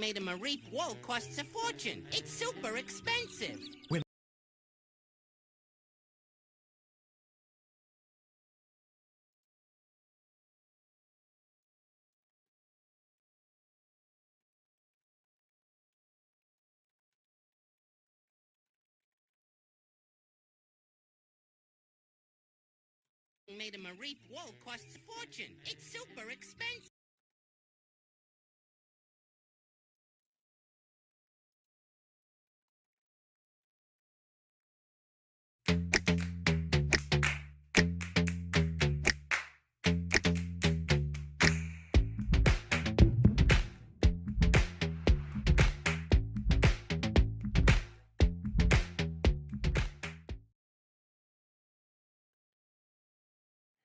Made him a reap wool costs a fortune. It's super expensive. Made him a reap wool costs a fortune. It's super expensive.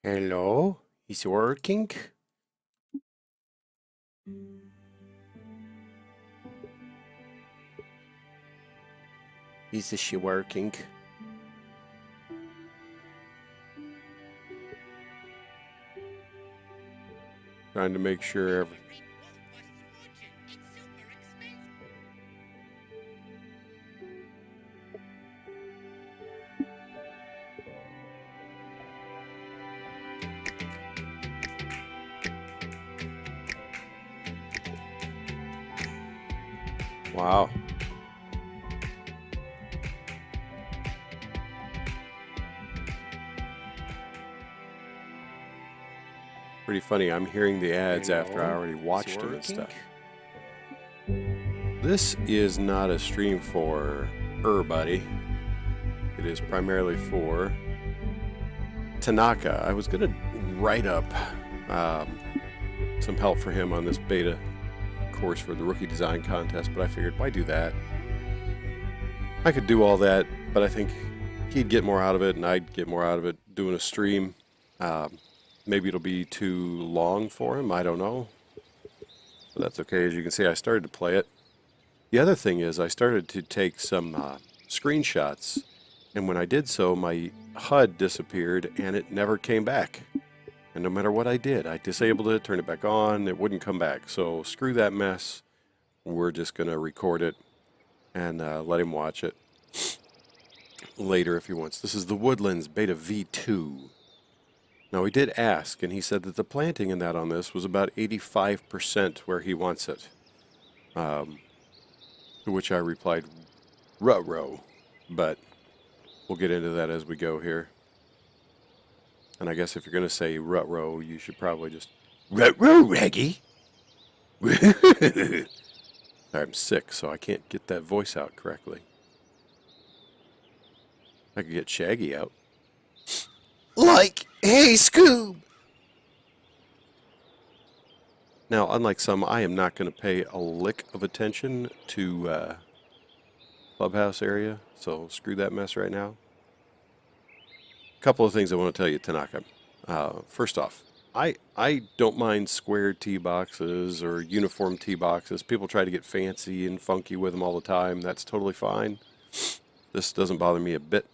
Hello, is it working? Is she working? Trying to make sure every. Wow. Pretty funny. I'm hearing the ads after I already watched them and stuff. This is not a stream for everybody. It is primarily for Tanaka. I was going to write up some help for him on this beta course for the rookie design contest, but I figured, why do that? I could do all that, but I think he'd get more out of it and I'd get more out of it doing a stream. Maybe it'll be too long for him, I don't know, but that's okay. As you can see, I started to play it. The other thing is I started to take some screenshots, and when I did so, my HUD disappeared and it never came back. And no matter what I did, I disabled it, turned it back on, it wouldn't come back. So screw that mess. We're just going to record it and let him watch it later if he wants. This is the Woodlands Beta V2. Now, he did ask, and he said that the planting in that on this was about 85% where he wants it. To which I replied, ruh-roh. But we'll get into that as we go here. And I guess if you're going to say ruh-roh, you should probably just ruh-roh, Reggie. I'm sick, so I can't get that voice out correctly. I could get Shaggy out. Like, hey, Scoob! Now, unlike some, I am not going to pay a lick of attention to Clubhouse area, so screw that mess right now. A couple of things I want to tell you, Tanaka. First off, I don't mind square tee boxes or uniform tee boxes. People try to get fancy and funky with them all the time. That's totally fine. This doesn't bother me a bit.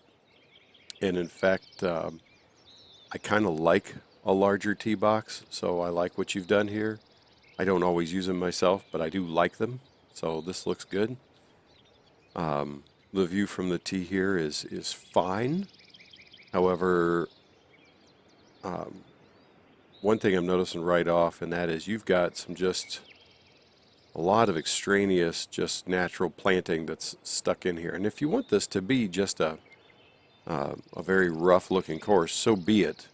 And in fact, I kind of like a larger tee box, so I like what you've done here. I don't always use them myself, but I do like them, so this looks good. The view from the tee here is fine. However, one thing I'm noticing right off, and that is you've got some just a lot of extraneous, just natural planting that's stuck in here. And if you want this to be just a very rough looking course, so be it.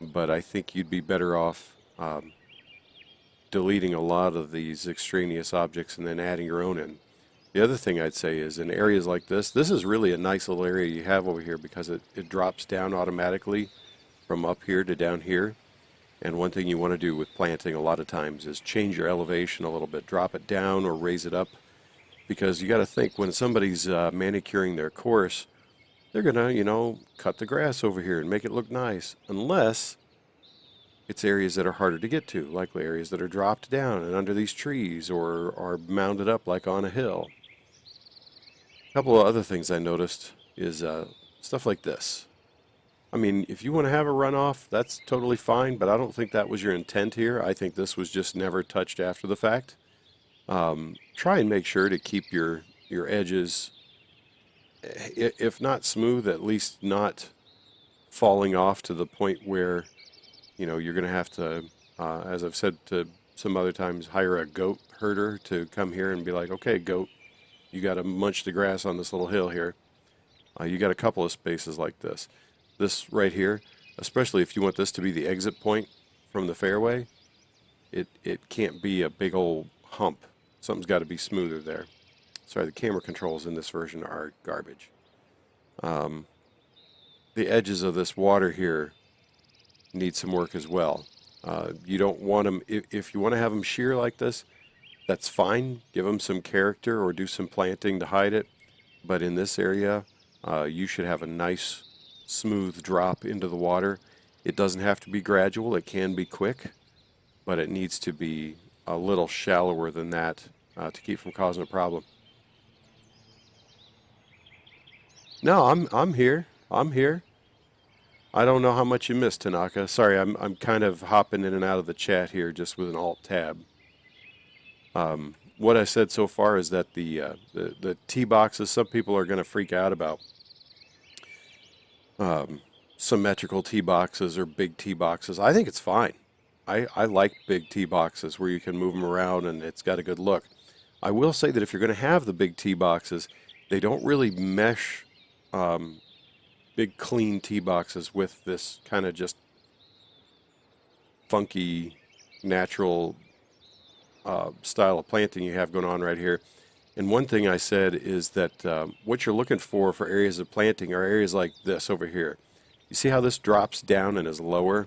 But I think you'd be better off deleting a lot of these extraneous objects and then adding your own in. The other thing I'd say is in areas like this is really a nice little area you have over here because it drops down automatically from up here to down here. And one thing you want to do with planting a lot of times is change your elevation a little bit, drop it down or raise it up, because you got to think when somebody's manicuring their course, they're going to, you know, cut the grass over here and make it look nice, unless it's areas that are harder to get to, like areas that are dropped down and under these trees or are mounded up like on a hill. A couple of other things I noticed is stuff like this. I mean, if you want to have a runoff, that's totally fine, but I don't think that was your intent here. I think this was just never touched after the fact. Try and make sure to keep your edges, if not smooth, at least not falling off to the point where, you know, you're going to have to, as I've said to some other times, hire a goat herder to come here and be like, okay, goat, you got to munch the grass on this little hill here. You got a couple of spaces like this. This right here, especially if you want this to be the exit point from the fairway, it can't be a big old hump. Something's got to be smoother there. Sorry, the camera controls in this version are garbage. The edges of this water here need some work as well. You don't want them, if you want to have them sheer like this, that's fine. Give them some character or do some planting to hide it. But in this area, you should have a nice smooth drop into the water. It doesn't have to be gradual. It can be quick, but it needs to be a little shallower than that to keep from causing a problem. No, I'm here. I'm here. I don't know how much you missed, Tanaka. Sorry, I'm kind of hopping in and out of the chat here just with an alt tab. What I said so far is that the tee boxes, some people are going to freak out about symmetrical tee boxes or big tee boxes. I think it's fine. I like big tee boxes where you can move them around and it's got a good look. I will say that if you're going to have the big tee boxes, they don't really mesh big clean tee boxes with this kind of just funky natural style of planting you have going on right here. And one thing I said is that what you're looking for areas of planting are areas like this over here. You see how this drops down and is lower?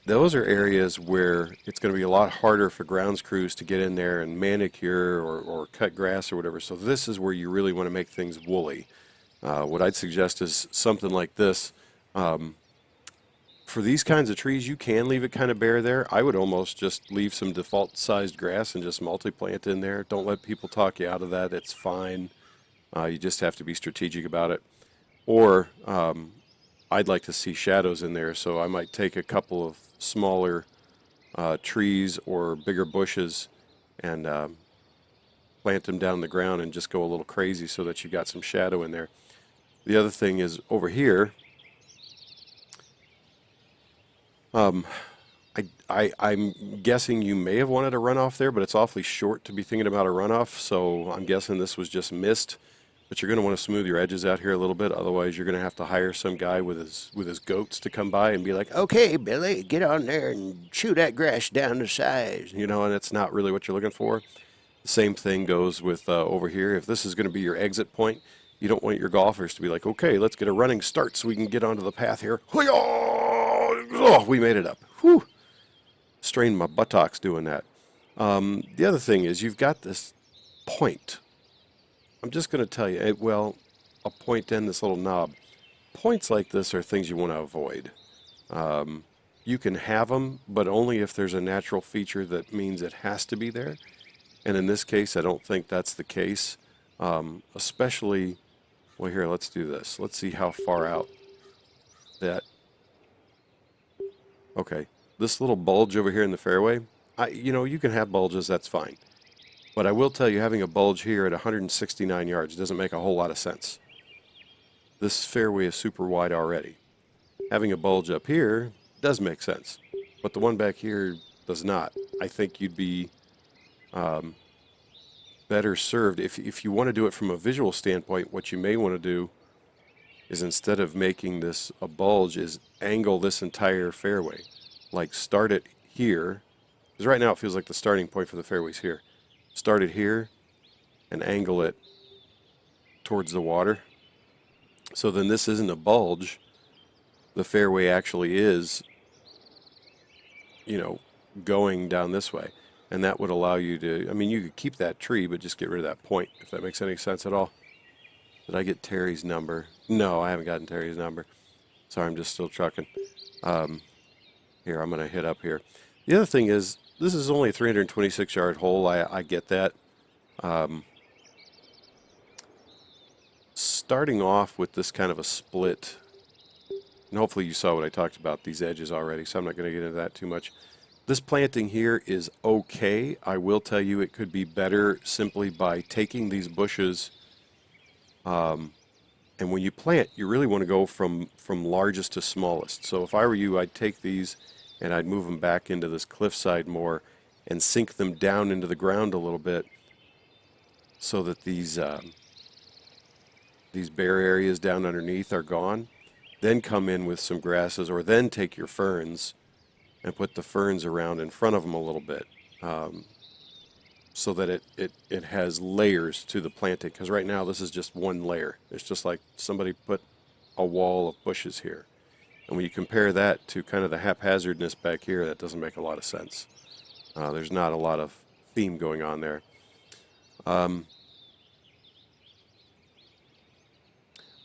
Those are areas where it's going to be a lot harder for grounds crews to get in there and manicure or cut grass or whatever. So this is where you really want to make things woolly. What I'd suggest is something like this. For these kinds of trees, you can leave it kind of bare there. I would almost just leave some default sized grass and just multi-plant in there. Don't let people talk you out of that. It's fine. You just have to be strategic about it. Or I'd like to see shadows in there, so I might take a couple of smaller trees or bigger bushes and plant them down the ground and just go a little crazy so that you got some shadow in there. The other thing is over here, I'm guessing you may have wanted a runoff there, but it's awfully short to be thinking about a runoff, so I'm guessing this was just missed. But you're going to want to smooth your edges out here a little bit, otherwise you're going to have to hire some guy with his goats to come by and be like, okay, Billy, get on there and chew that grass down to size, you know, and it's not really what you're looking for. The same thing goes with over here. If this is going to be your exit point, you don't want your golfers to be like, okay, let's get a running start so we can get onto the path here. Oh, we made it up. Whew. Strained my buttocks doing that. The other thing is you've got this point. I'm just going to tell you, well, a point and this little knob. Points like this are things you want to avoid. You can have them, but only if there's a natural feature that means it has to be there. And in this case, I don't think that's the case. Especially, well, here, let's do this. Let's see how far out that. Okay, this little bulge over here in the fairway, you know, you can have bulges, that's fine. But I will tell you, having a bulge here at 169 yards doesn't make a whole lot of sense. This fairway is super wide already. Having a bulge up here does make sense, but the one back here does not. I think you'd be better served if you want to do it from a visual standpoint. What you may want to do is, instead of making this a bulge, is angle this entire fairway. Like start it here, because right now it feels like the starting point for the fairway's here. Start it here and angle it towards the water. So then this isn't a bulge. The fairway actually is, you know, going down this way. And that would allow you to, I mean, you could keep that tree, but just get rid of that point, if that makes any sense at all. Did I get Terry's number? No, I haven't gotten Terry's number. Sorry, I'm just still trucking. Here, I'm going to hit up here. The other thing is, this is only a 326-yard hole. I get that. Starting off with this kind of a split, and hopefully you saw what I talked about, these edges already, so I'm not going to get into that too much. This planting here is okay. I will tell you it could be better simply by taking these bushes, and when you plant, you really want to go from largest to smallest. So if I were you, I'd take these and I'd move them back into this cliffside more and sink them down into the ground a little bit so that these bare areas down underneath are gone. Then come in with some grasses, or then take your ferns and put the ferns around in front of them a little bit, so that it has layers to the planting. Because right now this is just one layer. It's just like somebody put a wall of bushes here. And when you compare that to kind of the haphazardness back here, that doesn't make a lot of sense. There's not a lot of theme going on there. I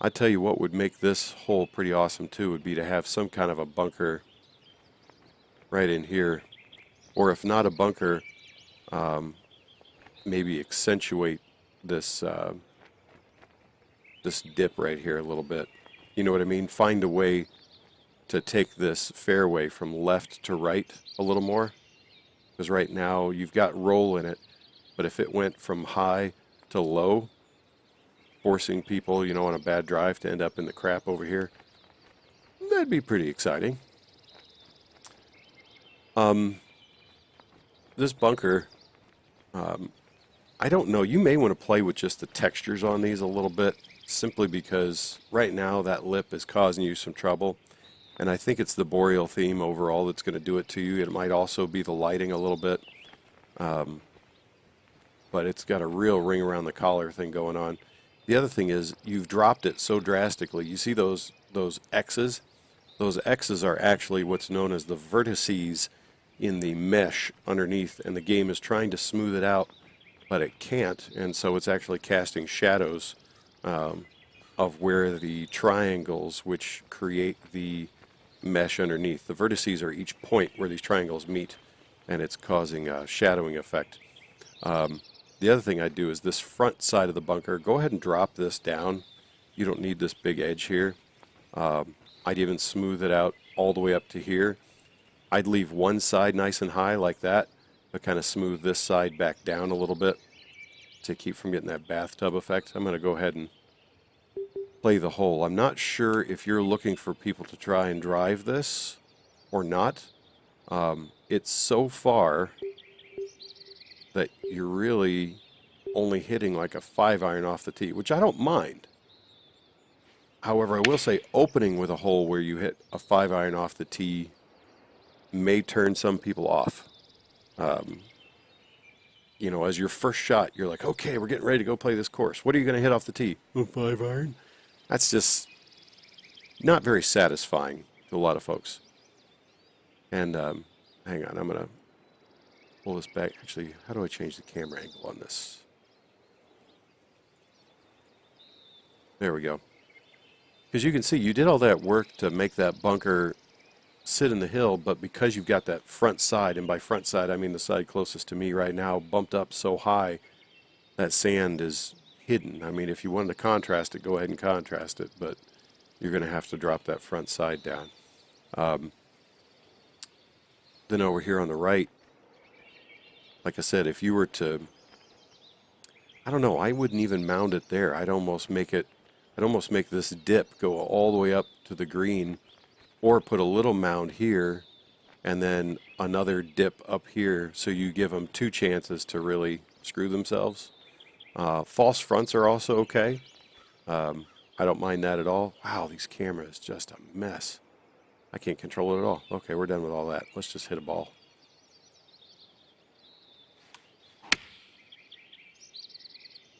tell you what would make this hole pretty awesome too would be to have some kind of a bunker right in here, or if not a bunker, maybe accentuate this this dip right here a little bit. You know what I mean? Find a way to take this fairway from left to right a little more, because right now you've got roll in it, but if it went from high to low, forcing people, you know, on a bad drive to end up in the crap over here, that'd be pretty exciting. This bunker, I don't know, you may want to play with just the textures on these a little bit, simply because right now that lip is causing you some trouble, and I think it's the boreal theme overall that's going to do it to you. It might also be the lighting a little bit, but it's got a real ring around the collar thing going on. The other thing is you've dropped it so drastically. You see those X's? Those X's are actually what's known as the vertices in the mesh underneath, and the game is trying to smooth it out, but it can't, and so it's actually casting shadows of where the triangles which create the mesh underneath. The vertices are each point where these triangles meet, and it's causing a shadowing effect. The other thing I'd do is this front side of the bunker, go ahead and drop this down. You don't need this big edge here. I'd even smooth it out all the way up to here. I'd leave one side nice and high like that, but kind of smooth this side back down a little bit to keep from getting that bathtub effect. I'm going to go ahead and play the hole. I'm not sure if you're looking for people to try and drive this or not. It's so far that you're really only hitting like a 5-iron off the tee, which I don't mind. However, I will say opening with a hole where you hit a 5-iron off the tee may turn some people off. You know, as your first shot, you're like, okay, we're getting ready to go play this course. What are you going to hit off the tee? A 5-iron? That's just not very satisfying to a lot of folks. And hang on, I'm going to pull this back. Actually, how do I change the camera angle on this? There we go. Because you can see you did all that work to make that bunker sit in the hill, but because you've got that front side, and by front side I mean the side closest to me right now, bumped up so high, that sand is hidden. I mean, if you wanted to contrast it, go ahead and contrast it, but you're going to have to drop that front side down. Then over here on the right, like I said, if you were to, I don't know, I wouldn't even mound it there. I'd almost make this dip go all the way up to the green, or put a little mound here and then another dip up here, so you give them two chances to really screw themselves. False fronts are also okay. I don't mind that at all. Wow, these cameras just a mess. I can't control it at all. Okay, we're done with all that. Let's just hit a ball.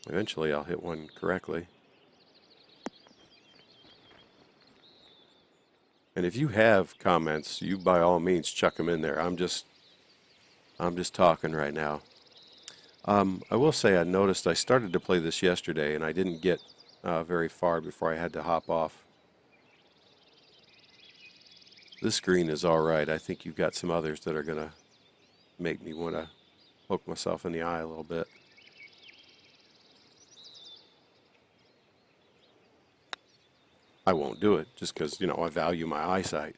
Eventually I'll hit one correctly. And if you have comments, you by all means chuck them in there. I'm just talking right now. I will say I noticed I started to play this yesterday and I didn't get very far before I had to hop off. This green is all right. I think you've got some others that are going to make me want to poke myself in the eye a little bit. I won't do it just because, you know, I value my eyesight.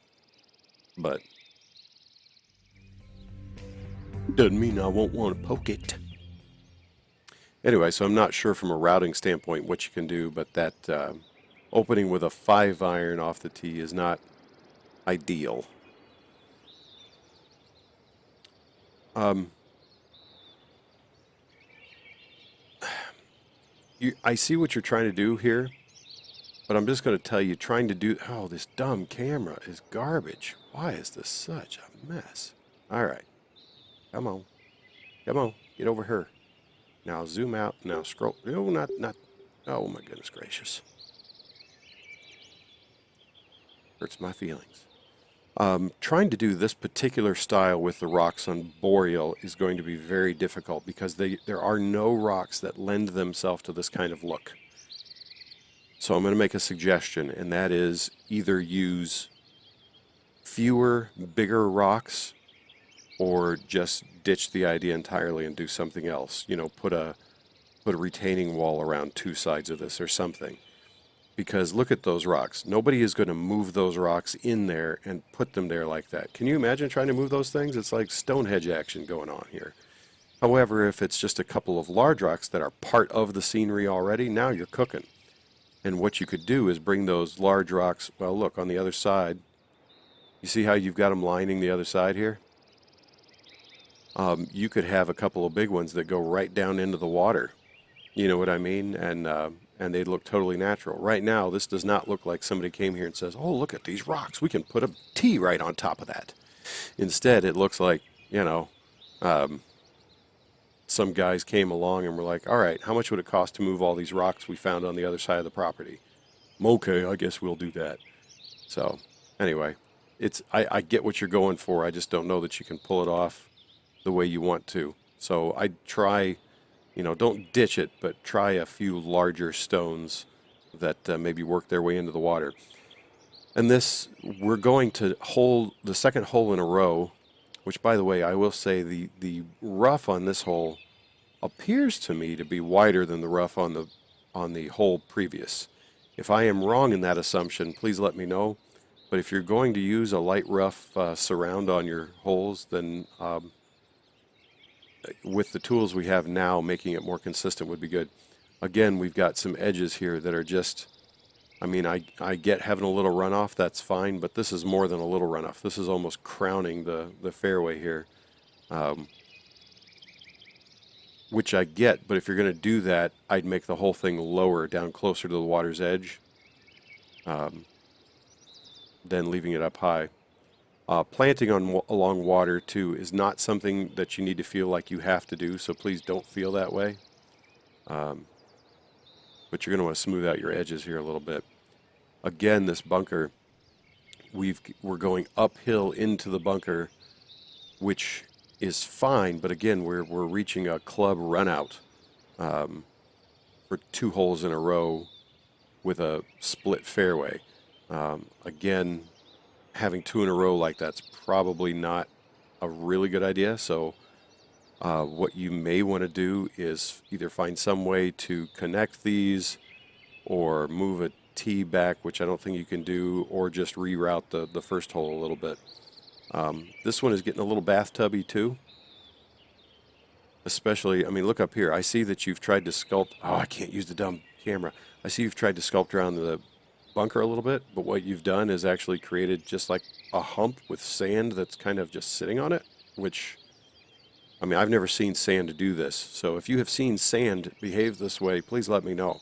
But doesn't mean I won't want to poke it. Anyway, so I'm not sure from a routing standpoint what you can do, but that opening with a 5-iron off the tee is not ideal. I see what you're trying to do here, but I'm just going to tell you, trying to do... Oh, this dumb camera is garbage. Why is this such a mess? All right. Come on. Come on. Get over here. Now zoom out. Now scroll. No, not... Oh, my goodness gracious. Hurts my feelings. Trying to do this particular style with the rocks on Boreal is going to be very difficult because there are no rocks that lend themselves to this kind of look. So I'm going to make a suggestion, and that is either use fewer, bigger rocks or just ditch the idea entirely and do something else. You know, put a retaining wall around 2 sides of this or something. Because look at those rocks. Nobody is going to move those rocks in there and put them there like that. Can you imagine trying to move those things? It's like Stonehenge action going on here. However, if it's just a couple of large rocks that are part of the scenery already, now you're cooking. And what you could do is bring those large rocks, well, look, on the other side. You see how you've got them lining the other side here? You could have a couple of big ones that go right down into the water. You know what I mean? And they look totally natural. Right now, this does not look like somebody came here and says, oh, look at these rocks. We can put a tee right on top of that. Instead, it looks like, you know, some guys came along and were like, all right, how much would it cost to move all these rocks we found on the other side of the property? Okay, I guess we'll do that. So, anyway, I get what you're going for. I just don't know that you can pull it off the way you want to. So I'd try... You know, don't ditch it, but try a few larger stones that maybe work their way into the water. And this, we're going to hold the second hole in a row, which, by the way, I will say the rough on this hole appears to me to be wider than the rough on the hole previous. If I am wrong in that assumption, please let me know. But if you're going to use a light rough surround on your holes, then... with the tools we have now, making it more consistent would be good. Again, we've got some edges here that are just, I mean, I get having a little runoff, that's fine, but this is more than a little runoff. This is almost crowning the fairway here, which I get, but if you're going to do that, I'd make the whole thing lower, down closer to the water's edge, than leaving it up high. Planting along water, too, is not something that you need to feel like you have to do, so please don't feel that way. But you're going to want to smooth out your edges here a little bit. Again, this bunker, we're going uphill into the bunker, which is fine, but again, we're reaching a club runout for 2 holes in a row with a split fairway. Again, having 2 in a row like that's probably not a really good idea. So what you may want to do is either find some way to connect these or move a tee back, which I don't think you can do, or just reroute the first hole a little bit. This one is getting a little bathtubby too. Especially, I mean, look up here. I see that you've tried to sculpt. Oh, I can't use the dumb camera. I see you've tried to sculpt around the bunker a little bit, but what you've done is actually created just like a hump with sand that's kind of just sitting on it, which, I mean, I've never seen sand do this. So if you have seen sand behave this way, please let me know.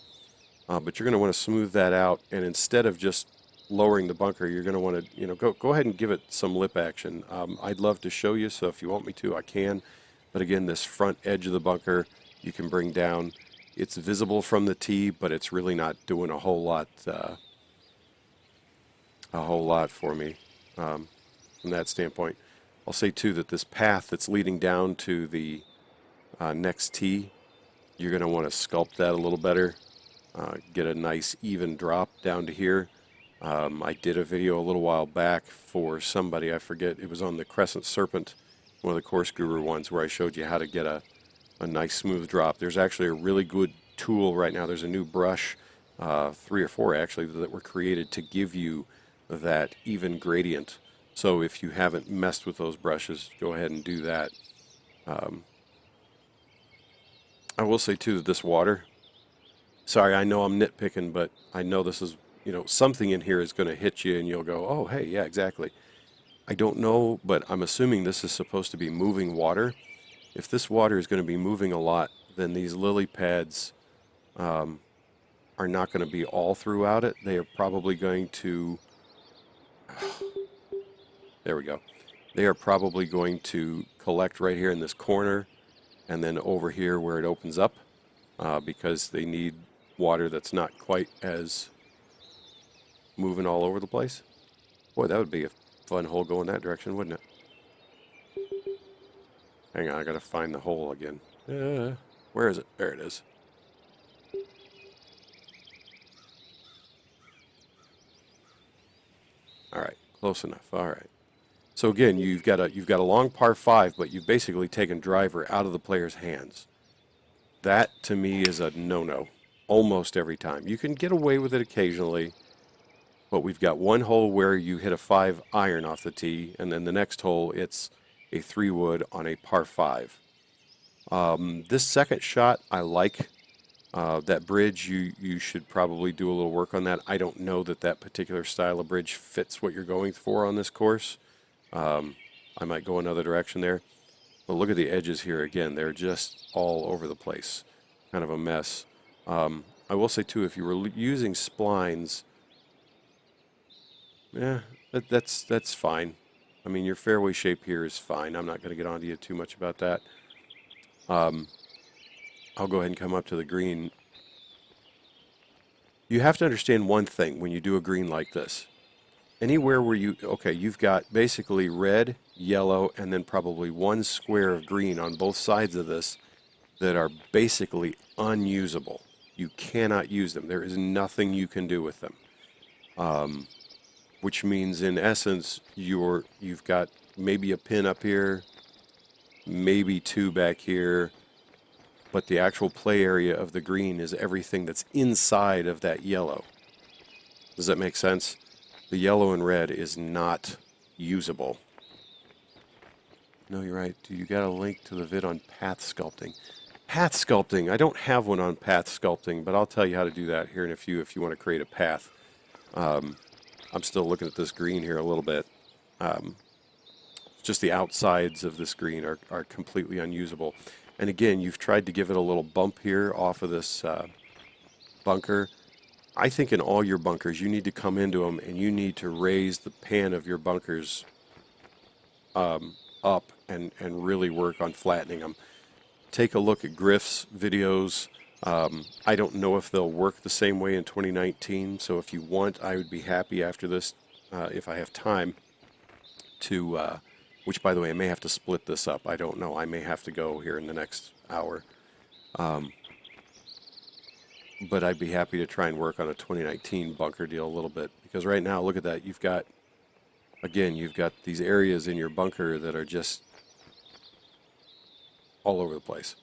But you're going to want to smooth that out, and instead of just lowering the bunker, you're going to want to, you know, go ahead and give it some lip action. I'd love to show you, so if you want me to, I can. But again, this front edge of the bunker you can bring down. It's visible from the tee, but it's really not doing a whole lot for me from that standpoint. I'll say too that this path that's leading down to the next tee, you're going to want to sculpt that a little better, get a nice even drop down to here. I did a video a little while back for somebody, I forget, it was on the Crescent Serpent, one of the Course Guru ones, where I showed you how to get a nice smooth drop. There's actually a really good tool right now. There's a new brush, 3 or 4 actually, that were created to give you that even gradient. So if you haven't messed with those brushes, go ahead and do that. I will say too that this water, sorry, I know I'm nitpicking, but I know this is, something in here is going to hit you and you'll go, oh, hey, yeah, exactly. I don't know, but I'm assuming this is supposed to be moving water. If this water is going to be moving a lot, then these lily pads are not going to be all throughout it. They are probably going to, there we go. They are probably going to collect right here in this corner and then over here where it opens up because they need water that's not quite as moving all over the place. Boy, that would be a fun hole going that direction, wouldn't it? Hang on, I gotta find the hole again. Where is it? There it is. All right, close enough. All right. So again, you've got a long par 5, but you've basically taken driver out of the player's hands. That to me is a no-no almost every time. You can get away with it occasionally, but we've got one hole where you hit a 5 iron off the tee, and then the next hole it's a 3-wood on a par 5. This second shot I like. That bridge, you should probably do a little work on that. I don't know that that particular style of bridge fits what you're going for on this course. I might go another direction there. But look at the edges here again. They're just all over the place. Kind of a mess. I will say too, if you were using splines, yeah, that's fine. I mean, your fairway shape here is fine. I'm not going to get onto you too much about that. I'll go ahead and come up to the green. You have to understand one thing when you do a green like this. Anywhere where you've got basically red, yellow, and then probably one square of green on both sides of this that are basically unusable. You cannot use them. There is nothing you can do with them. Which means in essence, you've got maybe a pin up here, maybe 2 back here, but the actual play area of the green is everything that's inside of that yellow. Does that make sense? The yellow and red is not usable. No, you're right. You got a link to the vid on path sculpting. Path sculpting. I don't have one on path sculpting, but I'll tell you how to do that here in a few if you want to create a path. I'm still looking at this green here a little bit. Just the outsides of this green are completely unusable. And again, you've tried to give it a little bump here off of this bunker. I think in all your bunkers, you need to come into them and you need to raise the pan of your bunkers up and really work on flattening them. Take a look at Griff's videos. I don't know if they'll work the same way in 2019, so if you want, I would be happy after this, if I have time, to, which by the way, I may have to split this up. I don't know. I may have to go here in the next hour. But I'd be happy to try and work on a 2019 bunker deal a little bit, because right now, look at that. You've got these areas in your bunker that are just all over the place.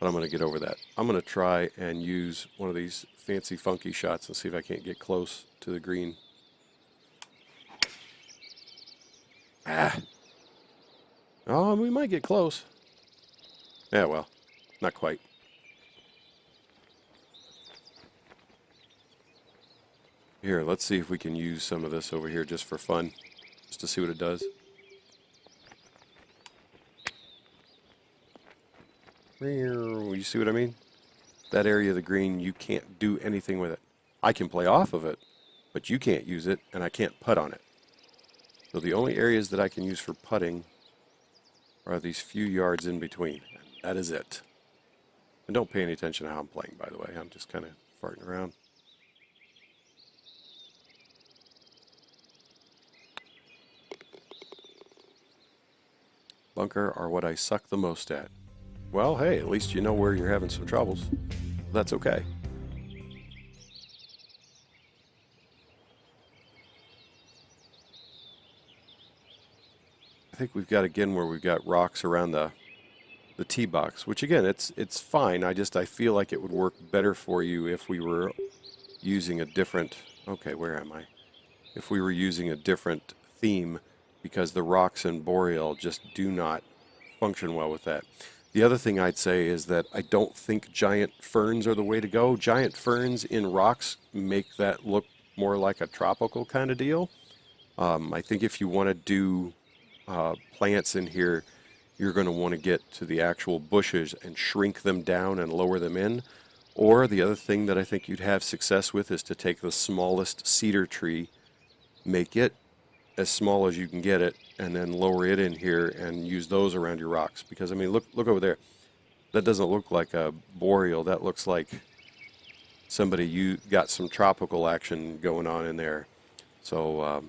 But I'm going to get over that. I'm going to try and use one of these fancy funky shots and see if I can't get close to the green. Oh, we might get close. Yeah, well, not quite. Here, let's see if we can use some of this over here just for fun, just to see what it does. You see what I mean? That area of the green, you can't do anything with it. I can play off of it, but you can't use it, and I can't putt on it. So the only areas that I can use for putting are these few yards in between. That is it. And don't pay any attention to how I'm playing, by the way. I'm just kind of farting around. Bunker are what I suck the most at. Well, hey, at least you know where you're having some troubles. That's okay. I think we've got again where we've got rocks around the tee box, which again, it's fine. I feel like it would work better for you if we were using a different, okay, where am I? If we were using a different theme, because the rocks in Boreal just do not function well with that. The other thing I'd say is that I don't think giant ferns are the way to go. Giant ferns in rocks make that look more like a tropical kind of deal. I think if you want to do plants in here, you're going to want to get to the actual bushes and shrink them down and lower them in. Or the other thing that I think you'd have success with is to take the smallest cedar tree, make it as small as you can get it, and then lower it in here and use those around your rocks. Because, I mean, look over there. That doesn't look like a boreal. That looks like somebody you got some tropical action going on in there. So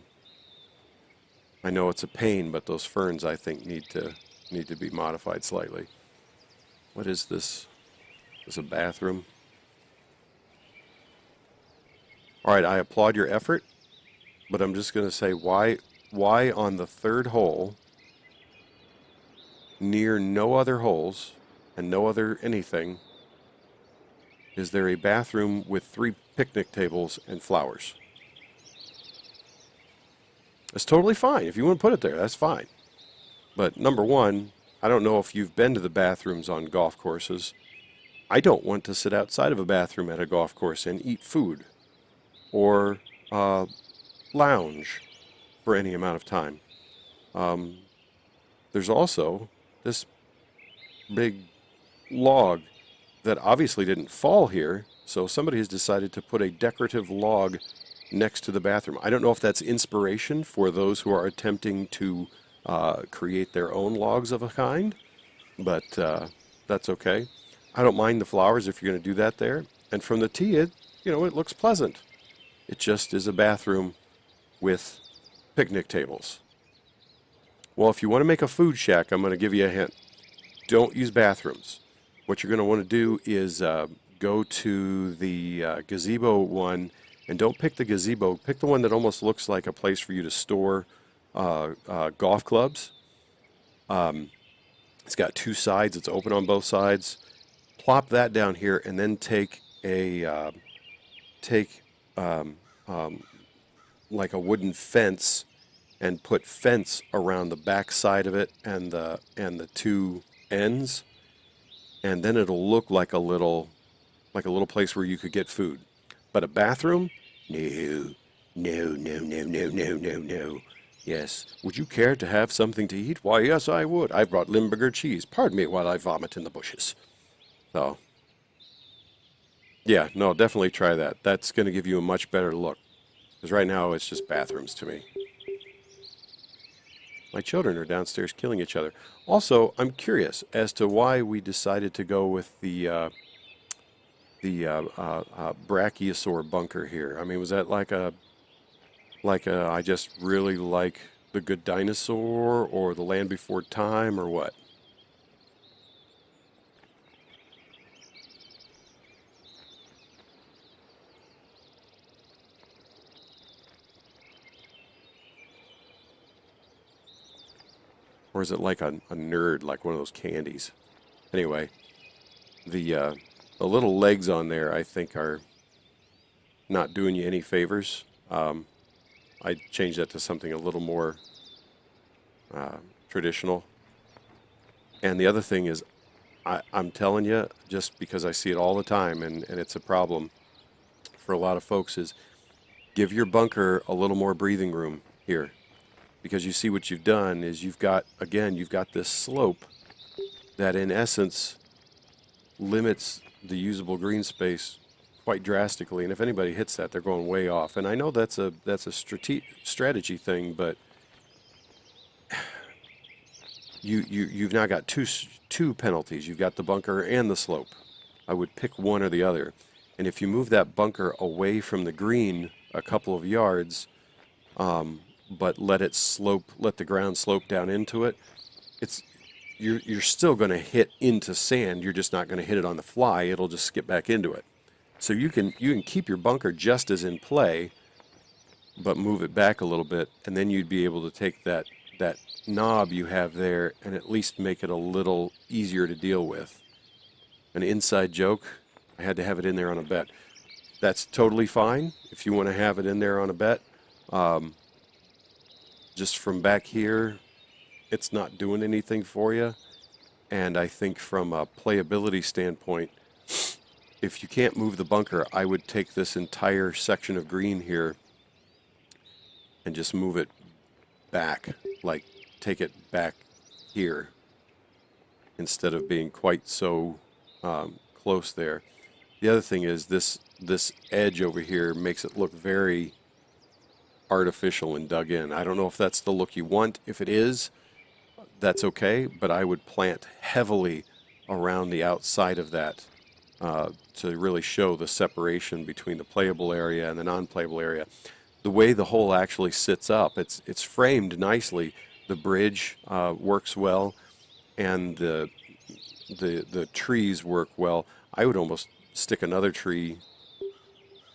I know it's a pain, but those ferns I think need to be modified slightly. What is this? Is this a bathroom? All right, I applaud your effort, but I'm just going to say why on the third hole, near no other holes and no other anything, is there a bathroom with 3 picnic tables and flowers? It's totally fine. If you want to put it there, that's fine. But number one, I don't know if you've been to the bathrooms on golf courses. I don't want to sit outside of a bathroom at a golf course and eat food or lounge for any amount of time. There's also this big log that obviously didn't fall here, so somebody has decided to put a decorative log next to the bathroom. I don't know if that's inspiration for those who are attempting to create their own logs of a kind, but that's okay. I don't mind the flowers if you're going to do that there. And from the tee, it looks pleasant. It just is a bathroom with picnic tables. Well, if you want to make a food shack, I'm going to give you a hint. Don't use bathrooms. What you're going to want to do is go to the gazebo one, and don't pick the gazebo. Pick the one that almost looks like a place for you to store golf clubs. It's got 2 sides. It's open on both sides. Plop that down here, and then take a like a wooden fence and put fence around the back side of it and the 2 ends, and then it'll look like a little place where you could get food. But a bathroom? No, no, no, no, no, no, no, no. Yes. Would you care to have something to eat? Why, yes, I would. I brought Limburger cheese. Pardon me while I vomit in the bushes. So, yeah, no, definitely try that. That's going to give you a much better look. Because right now it's just bathrooms to me. My children are downstairs killing each other. Also, I'm curious as to why we decided to go with the brachiosaur bunker here. I mean, was that like a I just really like The Good Dinosaur or The Land Before Time or what? Or is it like a nerd, like one of those candies? Anyway, the little legs on there, I think, are not doing you any favors. I'd change that to something a little more traditional. And the other thing is, I'm telling you, just because I see it all the time, and it's a problem for a lot of folks, is give your bunker a little more breathing room here. Because you see what you've done is you've got this slope that in essence limits the usable green space quite drastically. And if anybody hits that, they're going way off. And I know that's a strategy thing, but you've now got two penalties. You've got the bunker and the slope. I would pick one or the other. And if you move that bunker away from the green a couple of yards, but let the ground slope down into it, you're still going to hit into sand. You're just not going to hit it on the fly. It'll just skip back into it. So you can keep your bunker just as in play, but move it back a little bit, and then you'd be able to take that knob you have there and at least make it a little easier to deal with. An inside joke, I had to have it in there on a bet. That's totally fine if you want to have it in there on a bet. Just from back here, it's not doing anything for you. And I think from a playability standpoint, if you can't move the bunker, I would take this entire section of green here and just move it back, like take it back here instead of being quite so close there. The other thing is this edge over here makes it look very artificial and dug in. I don't know if that's the look you want. If it is, that's okay, but I would plant heavily around the outside of that to really show the separation between the playable area and the non-playable area. The way the hole actually sits up, it's framed nicely. The bridge works well, and the trees work well. I would almost stick another tree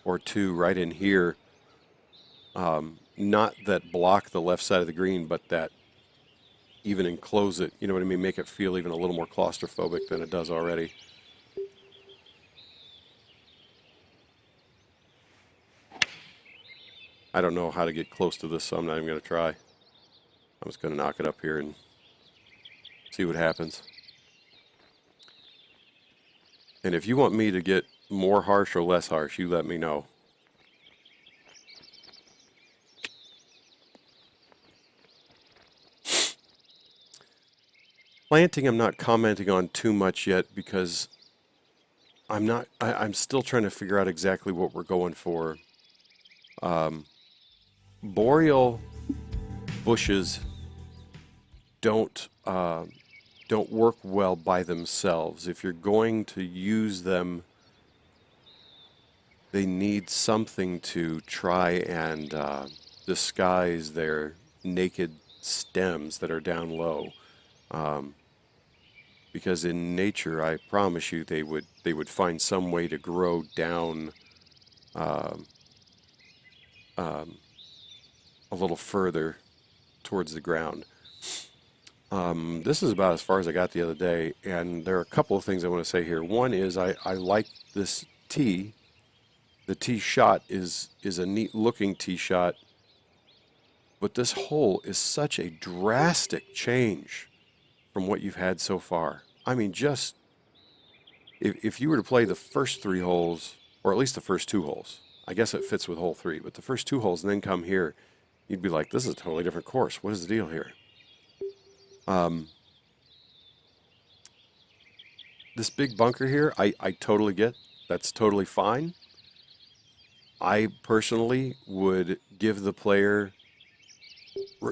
or two right in here, not that block the left side of the green, but that even enclose it, you know what I mean, make it feel even a little more claustrophobic than it does already. I don't know how to get close to this, so I'm not even going to try. I'm just going to knock it up here and see what happens. And if you want me to get more harsh or less harsh, you let me know. Planting I'm not commenting on too much yet because I'm still trying to figure out exactly what we're going for. Boreal bushes don't work well by themselves. If you're going to use them, they need something to try and disguise their naked stems that are down low. Because in nature, I promise you, they would find some way to grow down a little further towards the ground. This is about as far as I got the other day, and there are a couple of things I want to say here. One is I like this tee. The tee shot is a neat looking tee shot, but this hole is such a drastic change from what you've had so far. I mean, just if you were to play the first 3 holes, or at least the first 2 holes, I guess it fits with hole 3, but the first 2 holes and then come here, you'd be like, this is a totally different course. What is the deal here? This big bunker here, I totally get. That's totally fine. I personally would give the player,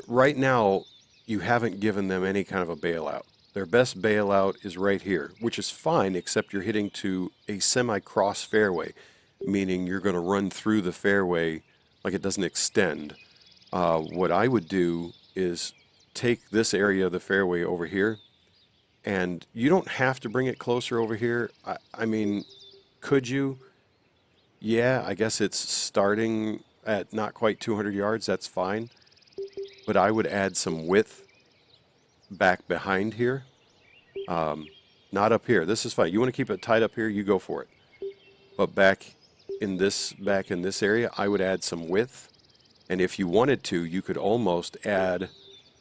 right now, you haven't given them any kind of a bailout. Their best bailout is right here, which is fine, except you're hitting to a semi-cross fairway, meaning you're going to run through the fairway like it doesn't extend. What I would do is take this area of the fairway over here, and you don't have to bring it closer over here. I mean, could you? Yeah, I guess it's starting at not quite 200 yards. That's fine. But I would add some width back behind here. Not up here. This is fine. You want to keep it tight up here, you go for it. But back in this area, I would add some width. And if you wanted to, you could almost add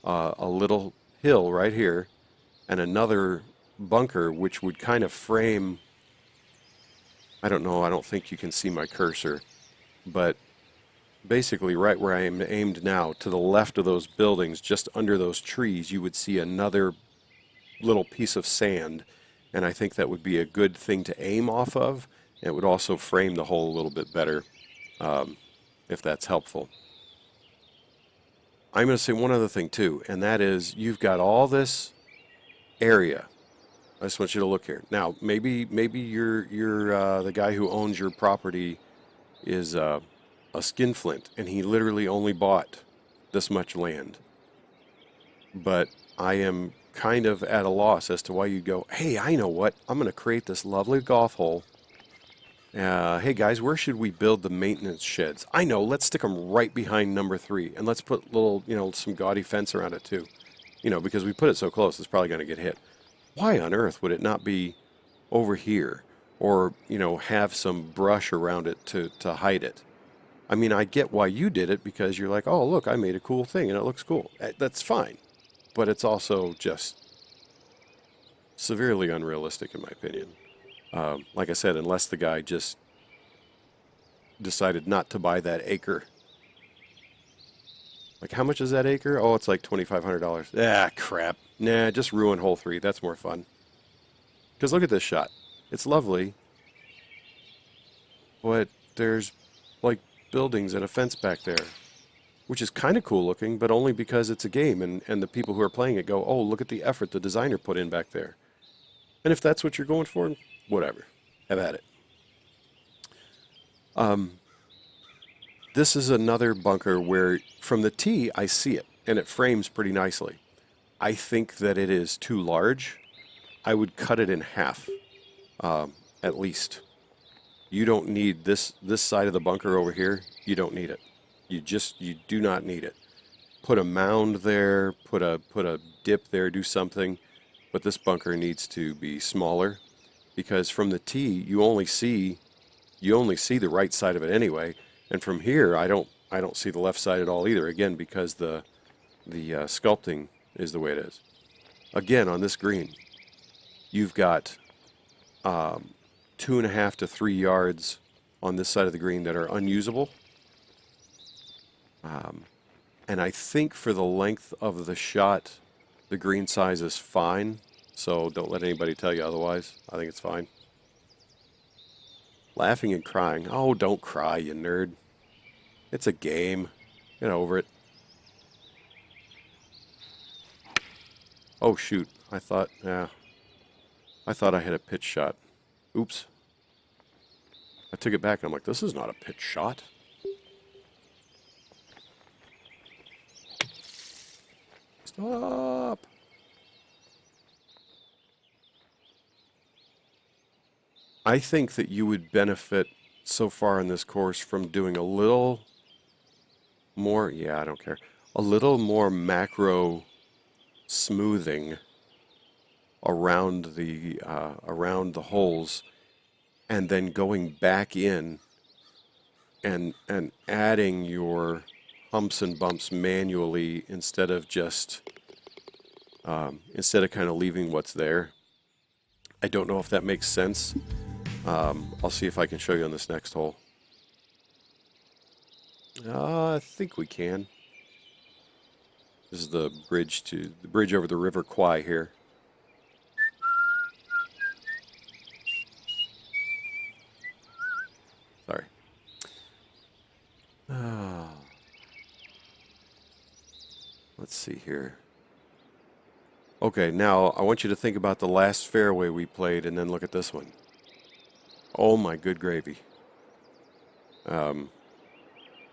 a little hill right here and another bunker, which would kind of frame, I don't know, I don't think you can see my cursor, but basically right where I am aimed now, to the left of those buildings, just under those trees, you would see another little piece of sand, and I think that would be a good thing to aim off of. It would also frame the hole a little bit better, if that's helpful. I'm going to say one other thing too, and that is you've got all this area. I just want you to look here. Now, maybe you're the guy who owns your property is a skinflint, and he literally only bought this much land. But I am kind of at a loss as to why you go, hey, I know what, I'm going to create this lovely golf hole. Hey guys, where should we build the maintenance sheds? I know, let's stick them right behind number 3, and let's put little, some gaudy fence around it too. Because we put it so close, it's probably going to get hit. Why on earth would it not be over here, or have some brush around it to hide it? I mean, I get why you did it, because you're like, oh look, I made a cool thing and it looks cool. That's fine, but it's also just severely unrealistic in my opinion. Like I said, unless the guy just decided not to buy that acre. Like, how much is that acre? Oh, it's like $2,500. Ah, crap. Nah, just ruin hole 3. That's more fun. Because look at this shot. It's lovely, but there's like buildings and a fence back there, which is kind of cool looking, but only because it's a game and the people who are playing it go, oh, look at the effort the designer put in back there. And if that's what you're going for, whatever. Have at it. This is another bunker where from the tee I see it and it frames pretty nicely. I think that it is too large. I would cut it in half, at least. You don't need this side of the bunker over here. You don't need it. You do not need it. Put a mound there, put a dip there, do something. But this bunker needs to be smaller because from the tee you only see the right side of it anyway. And from here, I don't see the left side at all either. Again, because the sculpting is the way it is. Again, on this green, you've got 2.5 to 3 yards on this side of the green that are unusable. And I think for the length of the shot, the green size is fine. So don't let anybody tell you otherwise. I think it's fine. Laughing and crying. Oh, don't cry, you nerd. It's a game. Get over it. Oh, shoot. I thought I had a pitch shot. Oops. I took it back and I'm like, this is not a pitch shot. Stop. I think that you would benefit so far in this course from doing a little more, I don't care, a little more macro smoothing around the holes, and then going back in and adding your humps and bumps manually instead of just kind of leaving what's there. I don't know if that makes sense. I'll see if I can show you on this next hole. I think we can. This is the bridge over the River Kwai here. Sorry. Let's see here. Okay, now I want you to think about the last fairway we played and then look at this one. Oh my good gravy.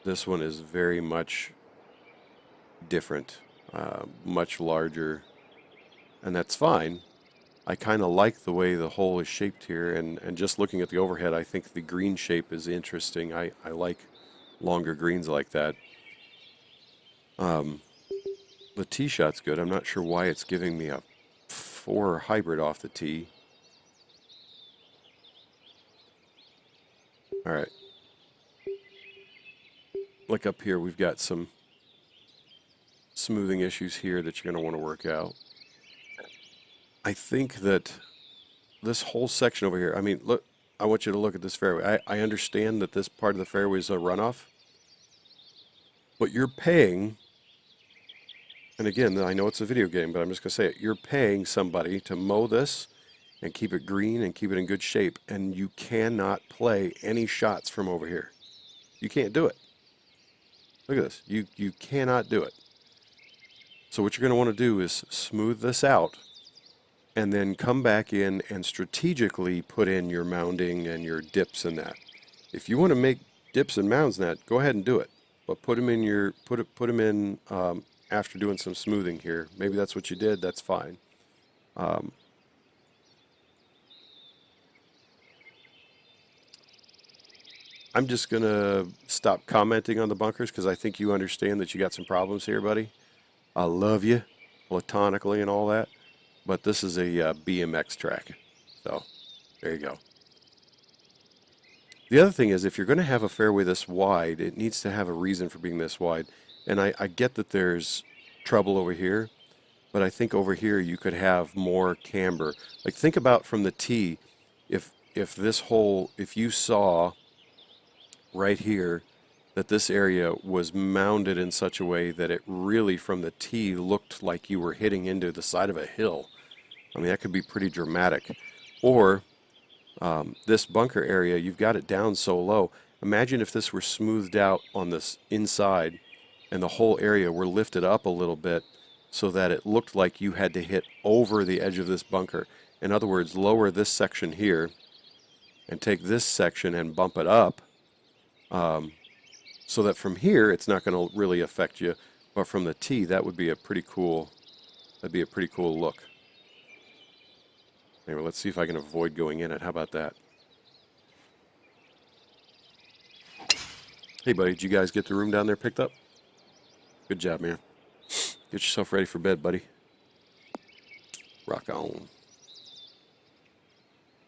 This one is very much different, much larger, and that's fine. I kind of like the way the hole is shaped here, and just looking at the overhead, I think the green shape is interesting. I like longer greens like that. The tee shot's good. I'm not sure why it's giving me a 4 hybrid off the tee. All right. Look up here, we've got some smoothing issues here that you're going to want to work out. I think that this whole section over here, I mean, look, I want you to look at this fairway. I understand that this part of the fairway is a runoff, but you're paying, and again, I know it's a video game, but I'm just going to say it, you're paying somebody to mow this and keep it green and keep it in good shape, and you cannot play any shots from over here. You can't do it. Look at this. You cannot do it. So what you're going to want to do is smooth this out and then come back in and strategically put in your mounding and your dips and that. If you want to make dips and mounds and that, go ahead and do it. But put them in after doing some smoothing here. Maybe that's what you did. That's fine. I'm just going to stop commenting on the bunkers because I think you understand that you got some problems here, buddy. I love you platonically and all that, but this is a BMX track. So there you go. The other thing is, if you're going to have a fairway this wide, it needs to have a reason for being this wide. And I get that there's trouble over here, but I think over here you could have more camber. Like think about from the tee, if this hole, if you saw right here that this area was mounded in such a way that it really from the tee looked like you were hitting into the side of a hill. I mean, that could be pretty dramatic. Or this bunker area, you've got it down so low. Imagine if this were smoothed out on this inside and the whole area were lifted up a little bit so that it looked like you had to hit over the edge of this bunker. In other words, lower this section here and take this section and bump it up so that from here it's not going to really affect you, but from the tee that would be a pretty cool, that'd be a pretty cool look. Anyway, let's see if I can avoid going in it. How about that? Hey buddy, did you guys get the room down there picked up? Good job, man. Get yourself ready for bed, buddy. Rock on.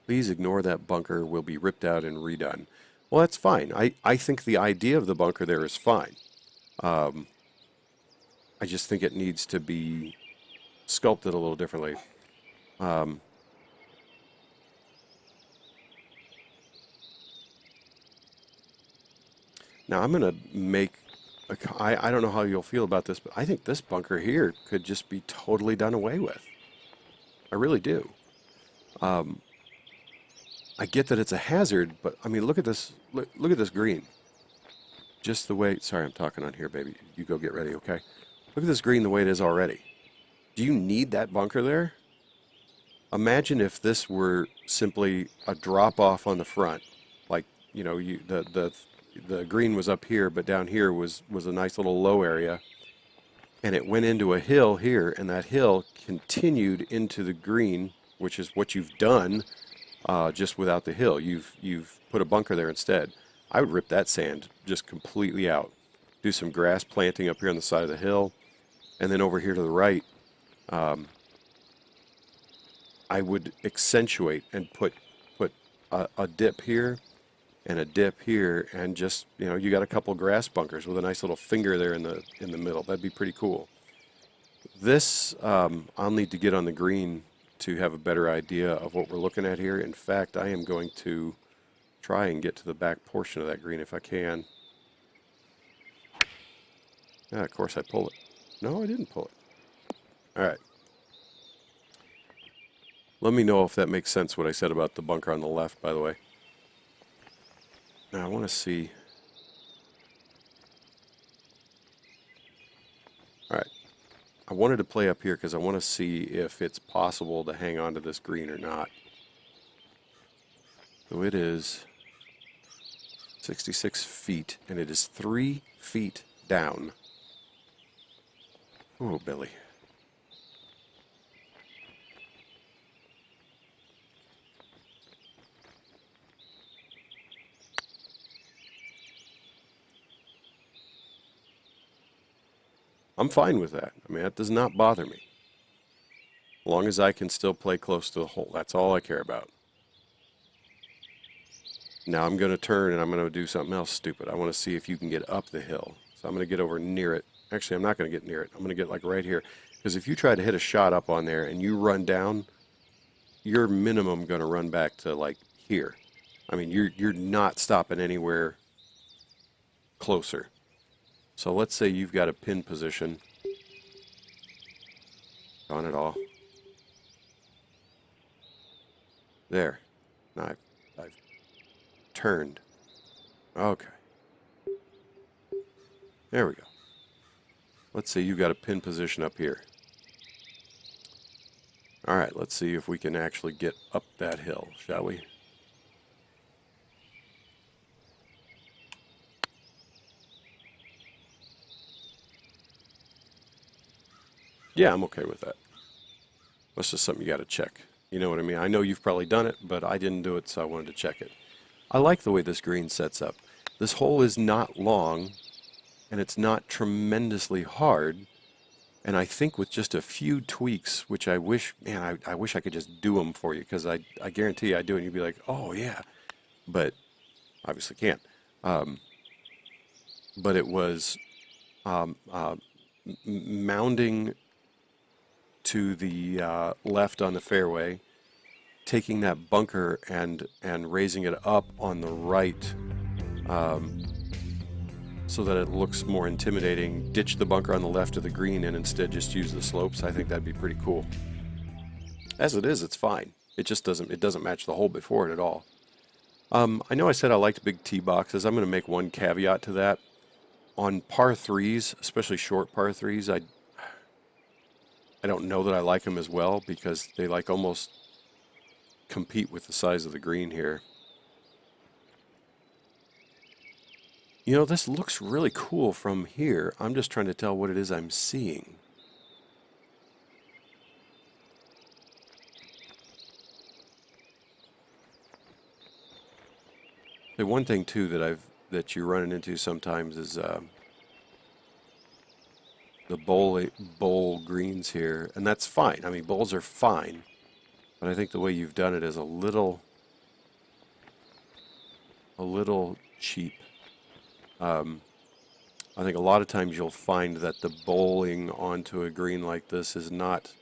Please ignore that bunker. Will be ripped out and redone. Well, that's fine. I think the idea of the bunker there is fine. I just think it needs to be sculpted a little differently. Now I'm going to make, I don't know how you'll feel about this, but I think this bunker here could just be totally done away with. I really do. I get that it's a hazard, but I mean, look at this, look at this green. Just the way, sorry, I'm talking on here, baby. You go get ready, okay? Look at this green the way it is already. Do you need that bunker there? Imagine if this were simply a drop off on the front, like, you know, the green was up here, but down here was a nice little low area, and it went into a hill here, and that hill continued into the green, which is what you've done, just without the hill. You've put a bunker there instead. I would rip that sand just completely out, do some grass planting up here on the side of the hill, and then over here to the right, I would accentuate and put a dip here and a dip here, and just, you know, you got a couple grass bunkers with a nice little finger there in the middle. That'd be pretty cool. This I'll need to get on the green to have a better idea of what we're looking at here. In fact, I am going to try and get to the back portion of that green if I can. Yeah, of course I pull it. No, I didn't pull it. All right. Let me know if that makes sense what I said about the bunker on the left, by the way. Now I want to see. All right. I wanted to play up here because I want to see if it's possible to hang on to this green or not. So it is 66 feet, and it is 3 feet down. Oh, Billy. I'm fine with that. I mean, that does not bother me. As long as I can still play close to the hole, that's all I care about. Now I'm going to turn and I'm going to do something else stupid. I want to see if you can get up the hill. So I'm going to get over near it. Actually, I'm not going to get near it. I'm going to get like right here. Because if you try to hit a shot up on there and you run down, you're minimum going to run back to like here. I mean, you're not stopping anywhere closer. So let's say you've got a pin position on it all. There. Now I've turned. Okay. There we go. Let's say you've got a pin position up here. All right, let's see if we can actually get up that hill, shall we? Yeah, I'm okay with that. That's just something you got to check. You know what I mean? I know you've probably done it, but I didn't do it, so I wanted to check it. I like the way this green sets up. This hole is not long, and it's not tremendously hard. And I think with just a few tweaks, which I wish, man, I wish I could just do them for you, because I guarantee you I do it, and you'd be like, oh, yeah. But obviously can't. But it was mounding to the left on the fairway, taking that bunker and raising it up on the right, so that it looks more intimidating. Ditch the bunker on the left of the green and instead just use the slopes. I think that'd be pretty cool. As it is, it's fine. It just doesn't match the hole before it at all. I know I said I liked big tee boxes. I'm going to make one caveat to that. On par threes, especially short par threes, I don't know that I like them as well, because they like almost compete with the size of the green here. You know, this looks really cool from here. I'm just trying to tell what it is I'm seeing. The one thing too that you're running into sometimes is the bowl greens here, and that's fine. I mean, bowls are fine, but I think the way you've done it is a little cheap. I think a lot of times you'll find that the bowling onto a green like this is not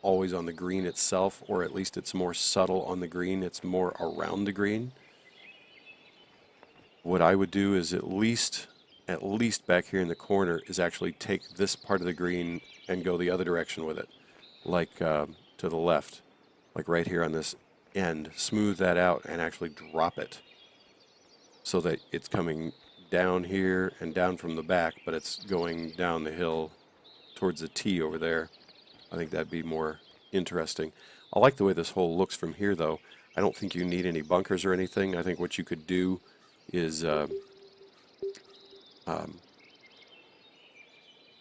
always on the green itself, or at least it's more subtle on the green. It's more around the green. What I would do is at least back here in the corner is actually take this part of the green and go the other direction with it, like to the left, like right here on this end. Smooth that out and actually drop it so that it's coming down here and down from the back, but it's going down the hill towards the tee over there. I think that'd be more interesting. I like the way this hole looks from here, though. I don't think you need any bunkers or anything. I think what you could do is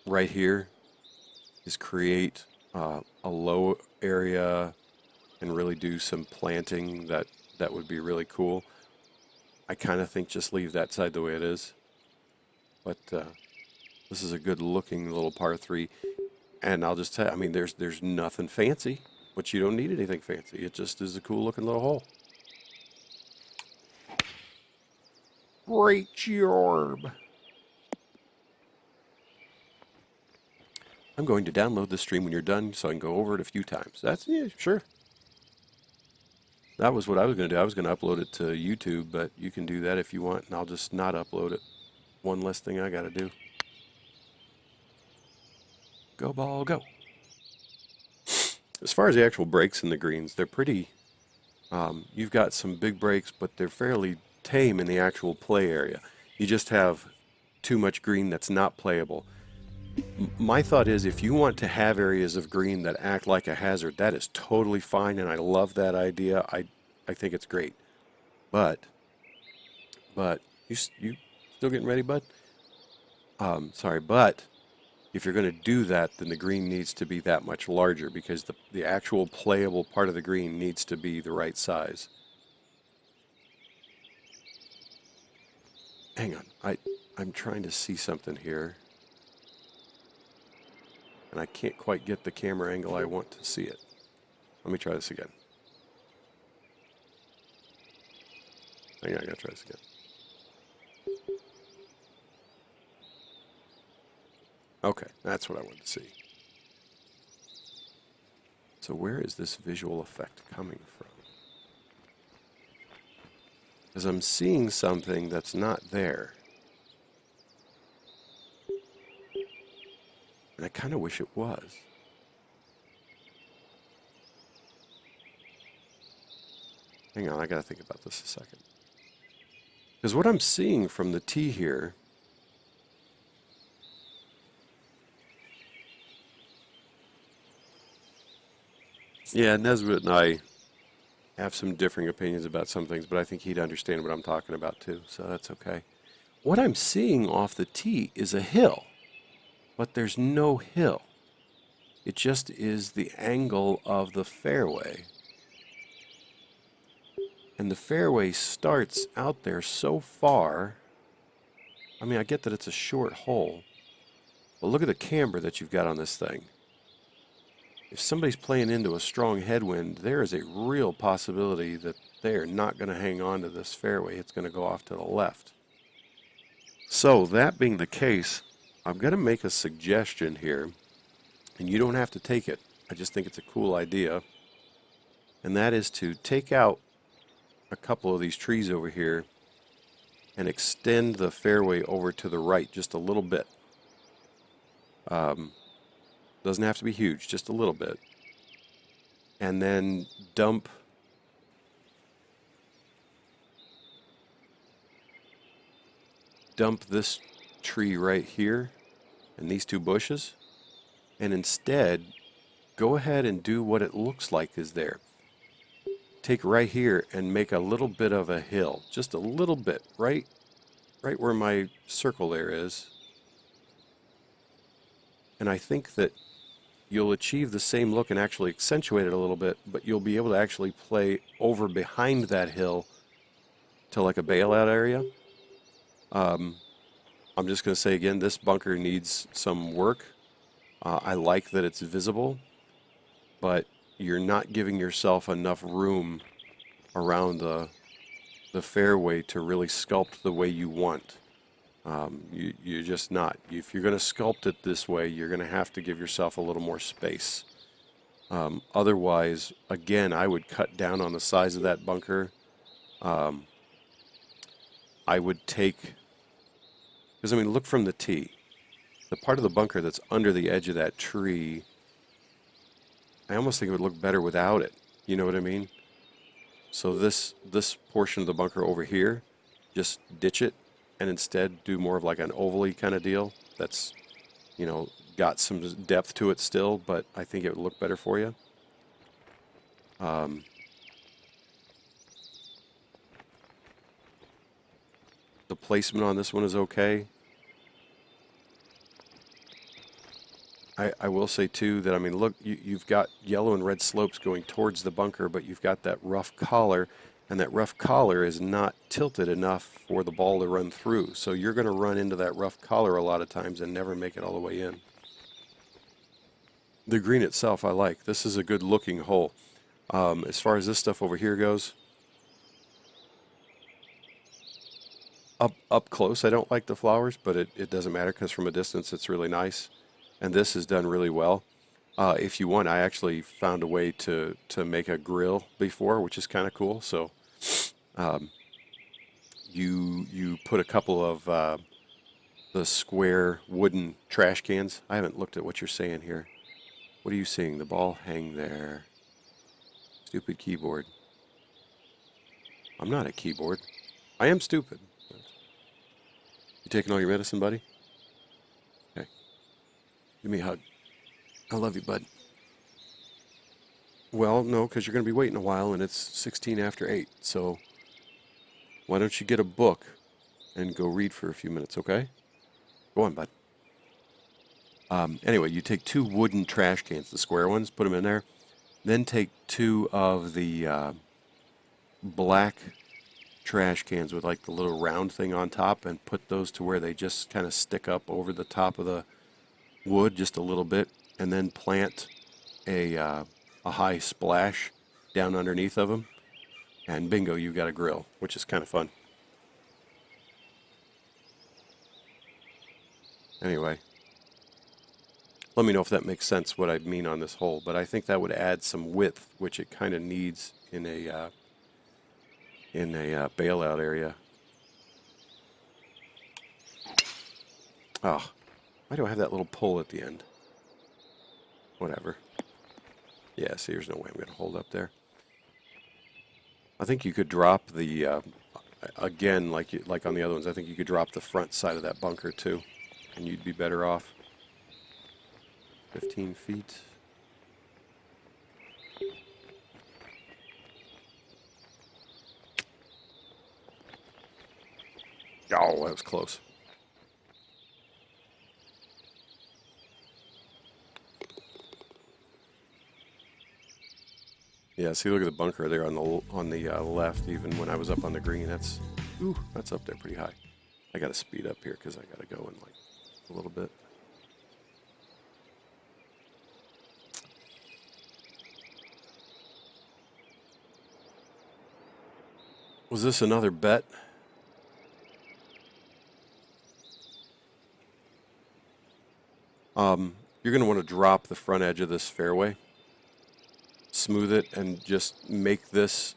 right here is create a low area and really do some planting. That would be really cool. I kind of think just leave that side the way it is, but this is a good looking little par 3, and I'll just tell you, I mean, there's nothing fancy, but you don't need anything fancy. It just is a cool looking little hole. Great job. I'm going to download the stream when you're done so I can go over it a few times. Yeah, sure. That was what I was going to do. I was going to upload it to YouTube, but you can do that if you want, and I'll just not upload it. One less thing I got to do. Go ball, go. As far as the actual breaks in the greens, they're pretty, you've got some big breaks, but they're fairly tame in the actual play area. You just have too much green that's not playable. My thought is, if you want to have areas of green that act like a hazard, that is totally fine, and I love that idea. I think it's great. But you still getting ready, bud? Sorry, but if you're going to do that, then the green needs to be that much larger, because the actual playable part of the green needs to be the right size. Hang on, I'm trying to see something here, and I can't quite get the camera angle I want to see it. Let me try this again. Hang on, I gotta try this again. Okay, that's what I wanted to see. So where is this visual effect coming from? Because I'm seeing something that's not there. And I kind of wish it was. Hang on, I gotta think about this a second. Because what I'm seeing from the tee here yeah, Nesbitt and I have some differing opinions about some things, but I think he'd understand what I'm talking about too, so that's okay. What I'm seeing off the tee is a hill, but there's no hill. It just is the angle of the fairway. And the fairway starts out there so far. I mean, I get that it's a short hole, but look at the camber that you've got on this thing. If somebody's playing into a strong headwind, there is a real possibility that they are not going to hang on to this fairway. It's going to go off to the left. So that being the case, I'm going to make a suggestion here, and you don't have to take it. I just think it's a cool idea. And that is to take out a couple of these trees over here and extend the fairway over to the right just a little bit. Doesn't have to be huge, just a little bit. And then dump this tree right here and these two bushes, and instead go ahead and do what it looks like is there. Take right here and make a little bit of a hill, just a little bit, right where my circle there is. And I think that you'll achieve the same look and actually accentuate it a little bit, but you'll be able to actually play over behind that hill to like a bailout area. I'm just going to say again, this bunker needs some work. I like that it's visible, but you're not giving yourself enough room around the fairway to really sculpt the way you want. You're just not. If you're going to sculpt it this way, you're going to have to give yourself a little more space. Otherwise, again, I would cut down on the size of that bunker. I would take, because I mean, look from the tee. The part of the bunker that's under the edge of that tree, I almost think it would look better without it. You know what I mean? So this portion of the bunker over here, just ditch it and instead do more of like an oval-y kind of deal. That's, you know, got some depth to it still, but I think it would look better for you. The placement on this one is okay. I will say too that, I mean, look, you've got yellow and red slopes going towards the bunker, but you've got that rough collar, and that rough collar is not tilted enough for the ball to run through. So you're going to run into that rough collar a lot of times and never make it all the way in. The green itself I like. This is a good looking hole. As far as this stuff over here goes, up close I don't like the flowers, but it doesn't matter because from a distance it's really nice. And this is done really well. If you want, I actually found a way to make a grill before, which is kind of cool. So you put a couple of the square wooden trash cans. I haven't looked at what you're saying here. What are you seeing? The ball hang there. Stupid keyboard. I'm not a keyboard. I am stupid. You taking all your medicine, buddy? Okay. Give me a hug. I love you, bud. Well, no, because you're going to be waiting a while, and it's 16 after 8. So why don't you get a book and go read for a few minutes, okay? Go on, bud. Anyway, you take 2 wooden trash cans, the square ones, put them in there. Then take 2 of the black trash cans with like the little round thing on top and put those to where they just kind of stick up over the top of the wood just a little bit, and then plant a high splash down underneath of them, and bingo, you've got a grill, which is kind of fun. Anyway, let me know if that makes sense what I mean on this hole, but I think that would add some width, which it kind of needs in a bailout area. Oh, why do I have that little pull at the end? Whatever. Yeah, see, there's no way I'm going to hold up there. I think you could drop the, again, like on the other ones, I think you could drop the front side of that bunker too, and you'd be better off. 15 feet. Oh, that was close. Yeah, see, look at the bunker there on the left. Even when I was up on the green, that's up there pretty high. I got to speed up here because I got to go in like a little bit. Was this another bet? You're going to want to drop the front edge of this fairway smooth it and just make this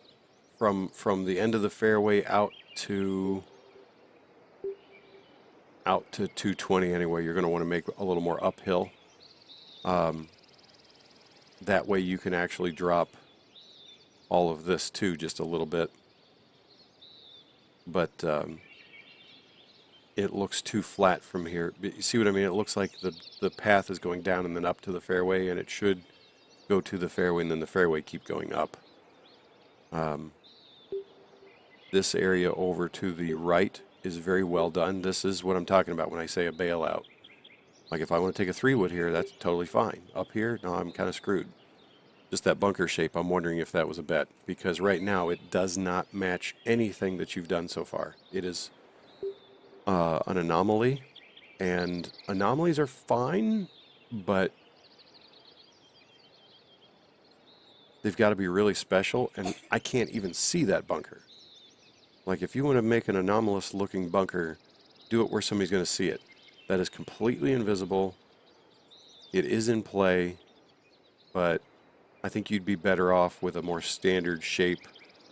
from the end of the fairway out to 220 anyway. You're going to want to make a little more uphill. That way you can actually drop all of this too just a little bit. But it looks too flat from here. You see what I mean? It looks like the path is going down and then up to the fairway, and it should go to the fairway and then the fairway keep going up. This area over to the right is very well done. This is what I'm talking about when I say a bailout. Like if I want to take a 3-wood here, that's totally fine. Up here, no, I'm kind of screwed. Just that bunker shape, I'm wondering if that was a bet. Because right now, it does not match anything that you've done so far. It is an anomaly. And anomalies are fine, but they've got to be really special. And I can't even see that bunker. Like if you want to make an anomalous looking bunker, do it where somebody's going to see it. That is completely invisible. It is in play, but I think you'd be better off with a more standard shape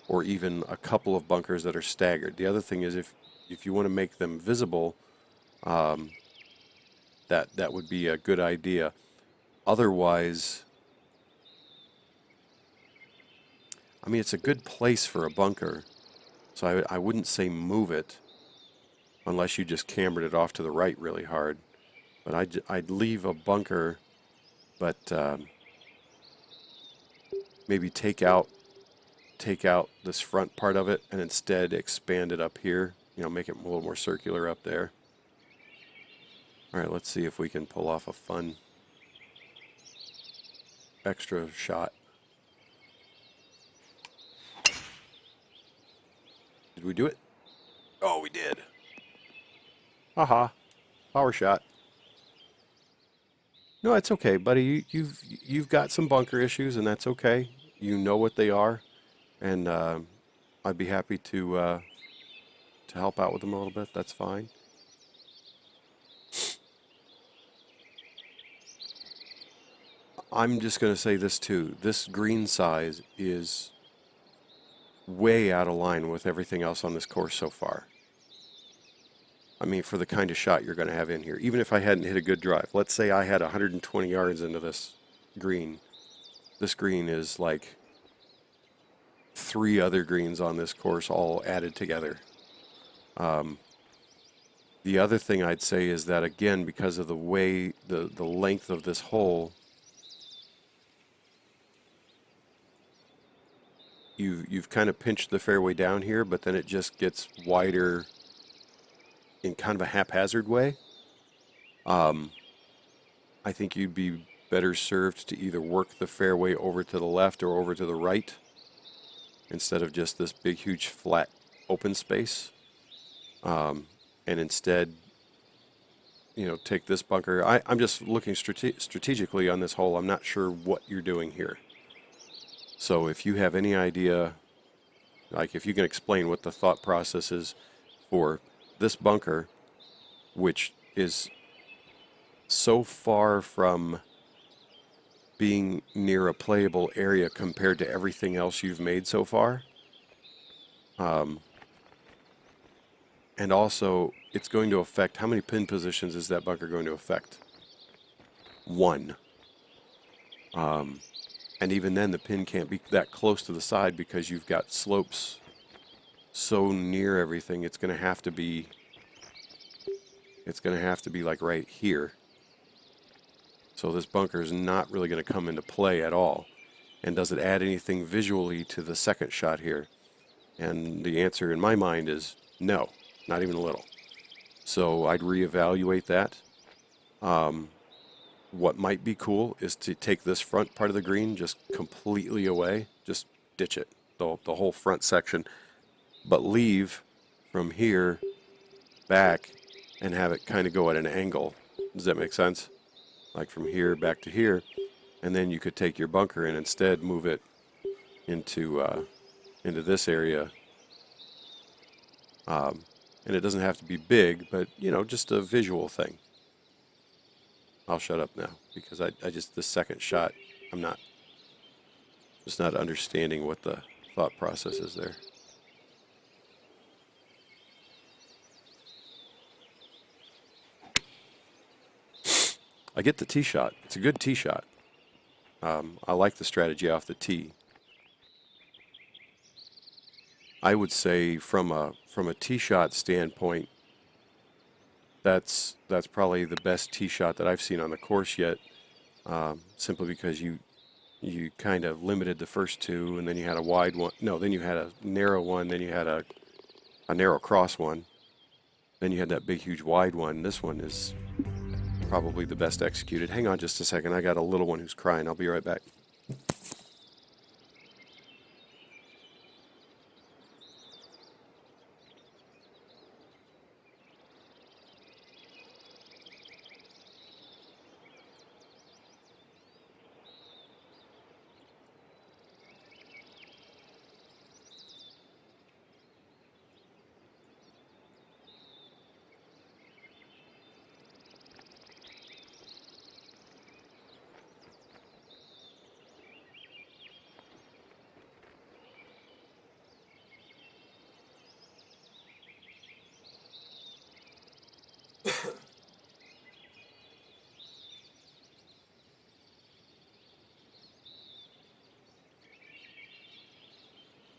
or even a couple of bunkers that are staggered. The other thing is if you want to make them visible, that would be a good idea. Otherwise, I mean, it's a good place for a bunker, so I wouldn't say move it unless you just cambered it off to the right really hard. But I'd leave a bunker, but maybe take out this front part of it and instead expand it up here. You know, make it a little more circular up there. All right, let's see if we can pull off a fun extra shot. Did we do it? Oh, we did. Haha, power shot. No, it's okay, buddy. You've got some bunker issues, and that's okay. You know what they are, and I'd be happy to help out with them a little bit. That's fine. I'm just going to say this too. This green size is way out of line with everything else on this course so far. I mean, for the kind of shot you're going to have in here. Even if I hadn't hit a good drive. Let's say I had 120 yards into this green. This green is like 3 other greens on this course all added together. The other thing I'd say is that, again, because of the way, the length of this hole, you've kind of pinched the fairway down here, but then it just gets wider in kind of a haphazard way. I think you'd be better served to either work the fairway over to the left or over to the right instead of just this big, huge, flat, open space. And instead, you know, take this bunker. I'm just looking strategically on this hole. I'm not sure what you're doing here. So if you have any idea, like if you can explain what the thought process is for this bunker, which is so far from being near a playable area compared to everything else you've made so far. And also, it's going to affect, how many pin positions is that bunker going to affect? 1. And even then, the pin can't be that close to the side because you've got slopes so near everything. It's going to have to be like right here. So this bunker is not really going to come into play at all. And does it add anything visually to the second shot here? And the answer in my mind is no, not even a little. So I'd reevaluate that. What might be cool is to take this front part of the green just completely away. Just ditch it, the whole front section. But leave from here back and have it kind of go at an angle. Does that make sense? Like from here back to here. And then you could take your bunker and instead move it into this area. And it doesn't have to be big, but, you know, just a visual thing. I'll shut up now because I just, this second shot, I'm not Just not understanding what the thought process is there. I get the tee shot. It's a good tee shot. I like the strategy off the tee. I would say from a tee shot standpoint, that's probably the best tee shot that I've seen on the course yet. Simply because you kind of limited the first two, and then you had a wide one. No, then you had a narrow one. Then you had a narrow cross one. Then you had that big, huge, wide one. This one is probably the best executed. Hang on just a second. I got a little one who's crying. I'll be right back.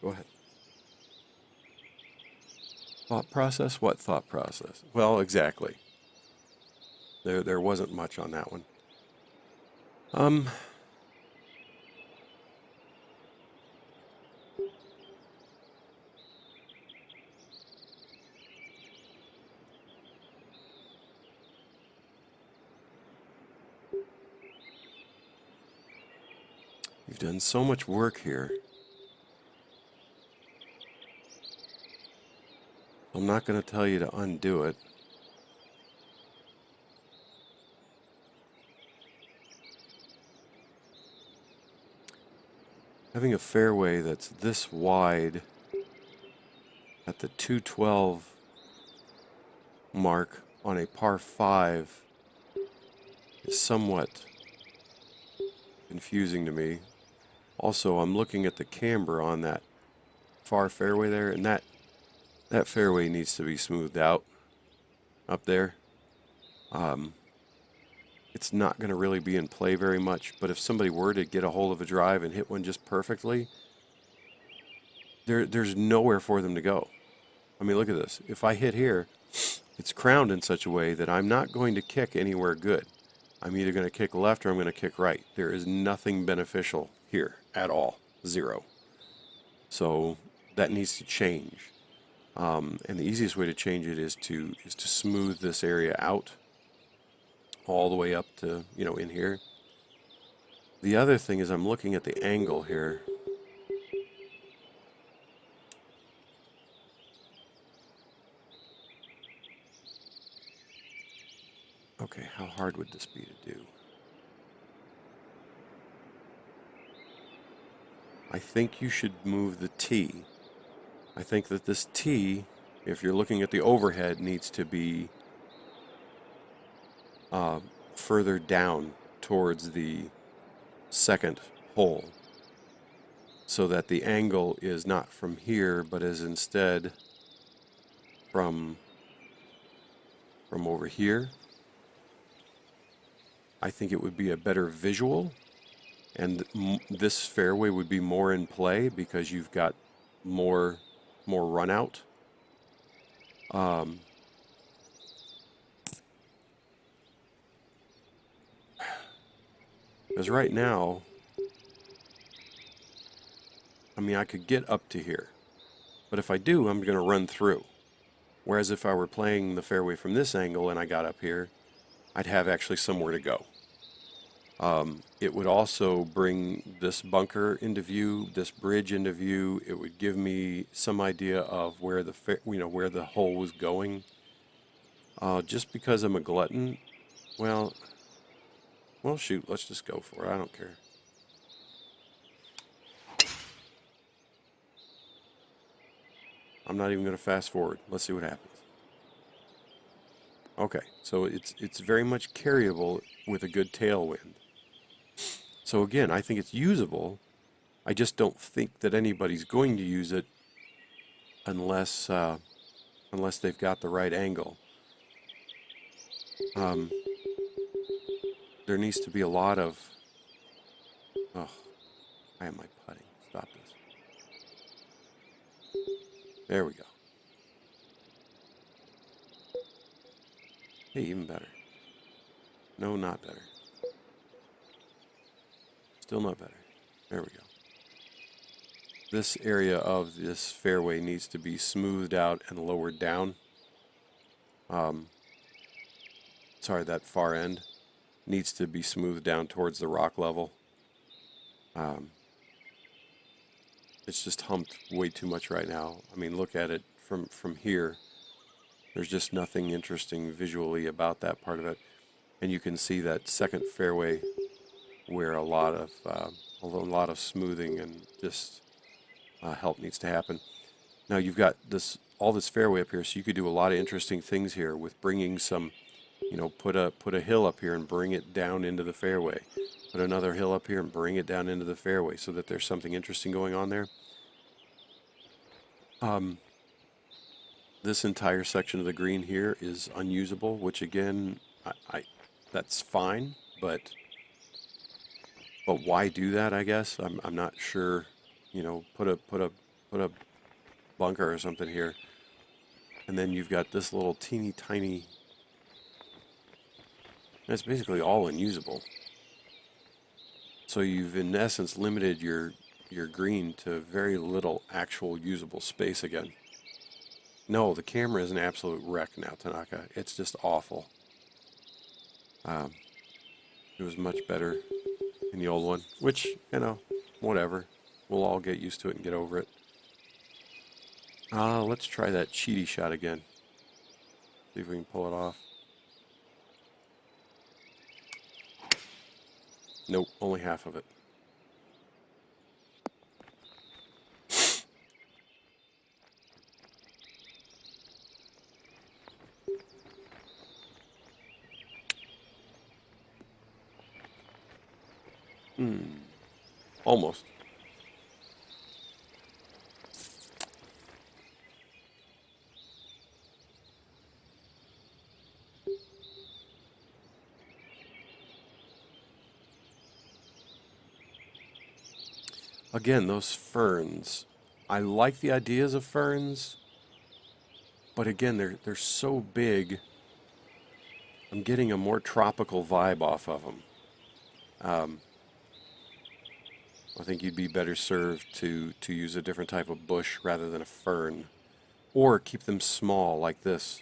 Go ahead. Thought process? What thought process? Well, exactly. There wasn't much on that one. Um, you've done so much work here. I'm not going to tell you to undo it. Having a fairway that's this wide at the 212 mark on a par 5 is somewhat confusing to me. Also, I'm looking at the camber on that far fairway there, and that fairway needs to be smoothed out up there. It's not going to really be in play very much, but if somebody were to get a hold of a drive and hit one just perfectly, there's nowhere for them to go. I mean, look at this. If I hit here, it's crowned in such a way that I'm not going to kick anywhere good. I'm either going to kick left or I'm going to kick right. There is nothing beneficial here at all. Zero. So that needs to change. And the easiest way to change it is to smooth this area out all the way up to, in here. The other thing is I'm looking at the angle here. Okay, how hard would this be to do? I think you should move the tee. I think that this tee, if you're looking at the overhead, needs to be further down towards the second hole, so that the angle is not from here, but is instead from over here. I think it would be a better visual, and this fairway would be more in play because you've got more run out. Because right now, I mean, I could get up to here, but if I do, I'm going to run through. Whereas if I were playing the fairway from this angle and I got up here, I'd have actually somewhere to go. It would also bring this bunker into view, this bridge into view. It would give me some idea of where where the hole was going. Just because I'm a glutton, well, shoot, let's just go for it. I don't care. I'm not even going to fast forward. Let's see what happens. Okay, so it's very much carryable with a good tailwind. So again, I think it's usable. I just don't think that anybody's going to use it unless unless they've got the right angle. There needs to be a lot of... Oh, why am I putting? Stop this. There we go. Hey, even better. No, not better. Still not better. There we go. This area of this fairway needs to be smoothed out and lowered down. Sorry, that far end needs to be smoothed down towards the rock level. It's just humped way too much right now. I mean, look at it from here. There's just nothing interesting visually about that part of it. And you can see that second fairway where a lot of smoothing and just help needs to happen. Now you've got all this fairway up here, so you could do a lot of interesting things here with bringing some, put a hill up here and bring it down into the fairway. Put another hill up here and bring it down into the fairway so that there's something interesting going on there. This entire section of the green here is unusable, which again, that's fine, but why do that? I guess I'm not sure. Put a bunker or something here, and then you've got this little teeny tiny. It's basically all unusable. So you've in essence limited your green to very little actual usable space again. No, the camera is an absolute wreck now, Tanaka. It's just awful. It was much better in the old one, which, whatever. We'll all get used to it and get over it. Let's try that cheaty shot again. See if we can pull it off. Nope, only half of it. Almost. Again, those ferns. I like the ideas of ferns, but again, they're so big. I'm getting a more tropical vibe off of them. I think you'd be better served to use a different type of bush rather than a fern, or keep them small like this,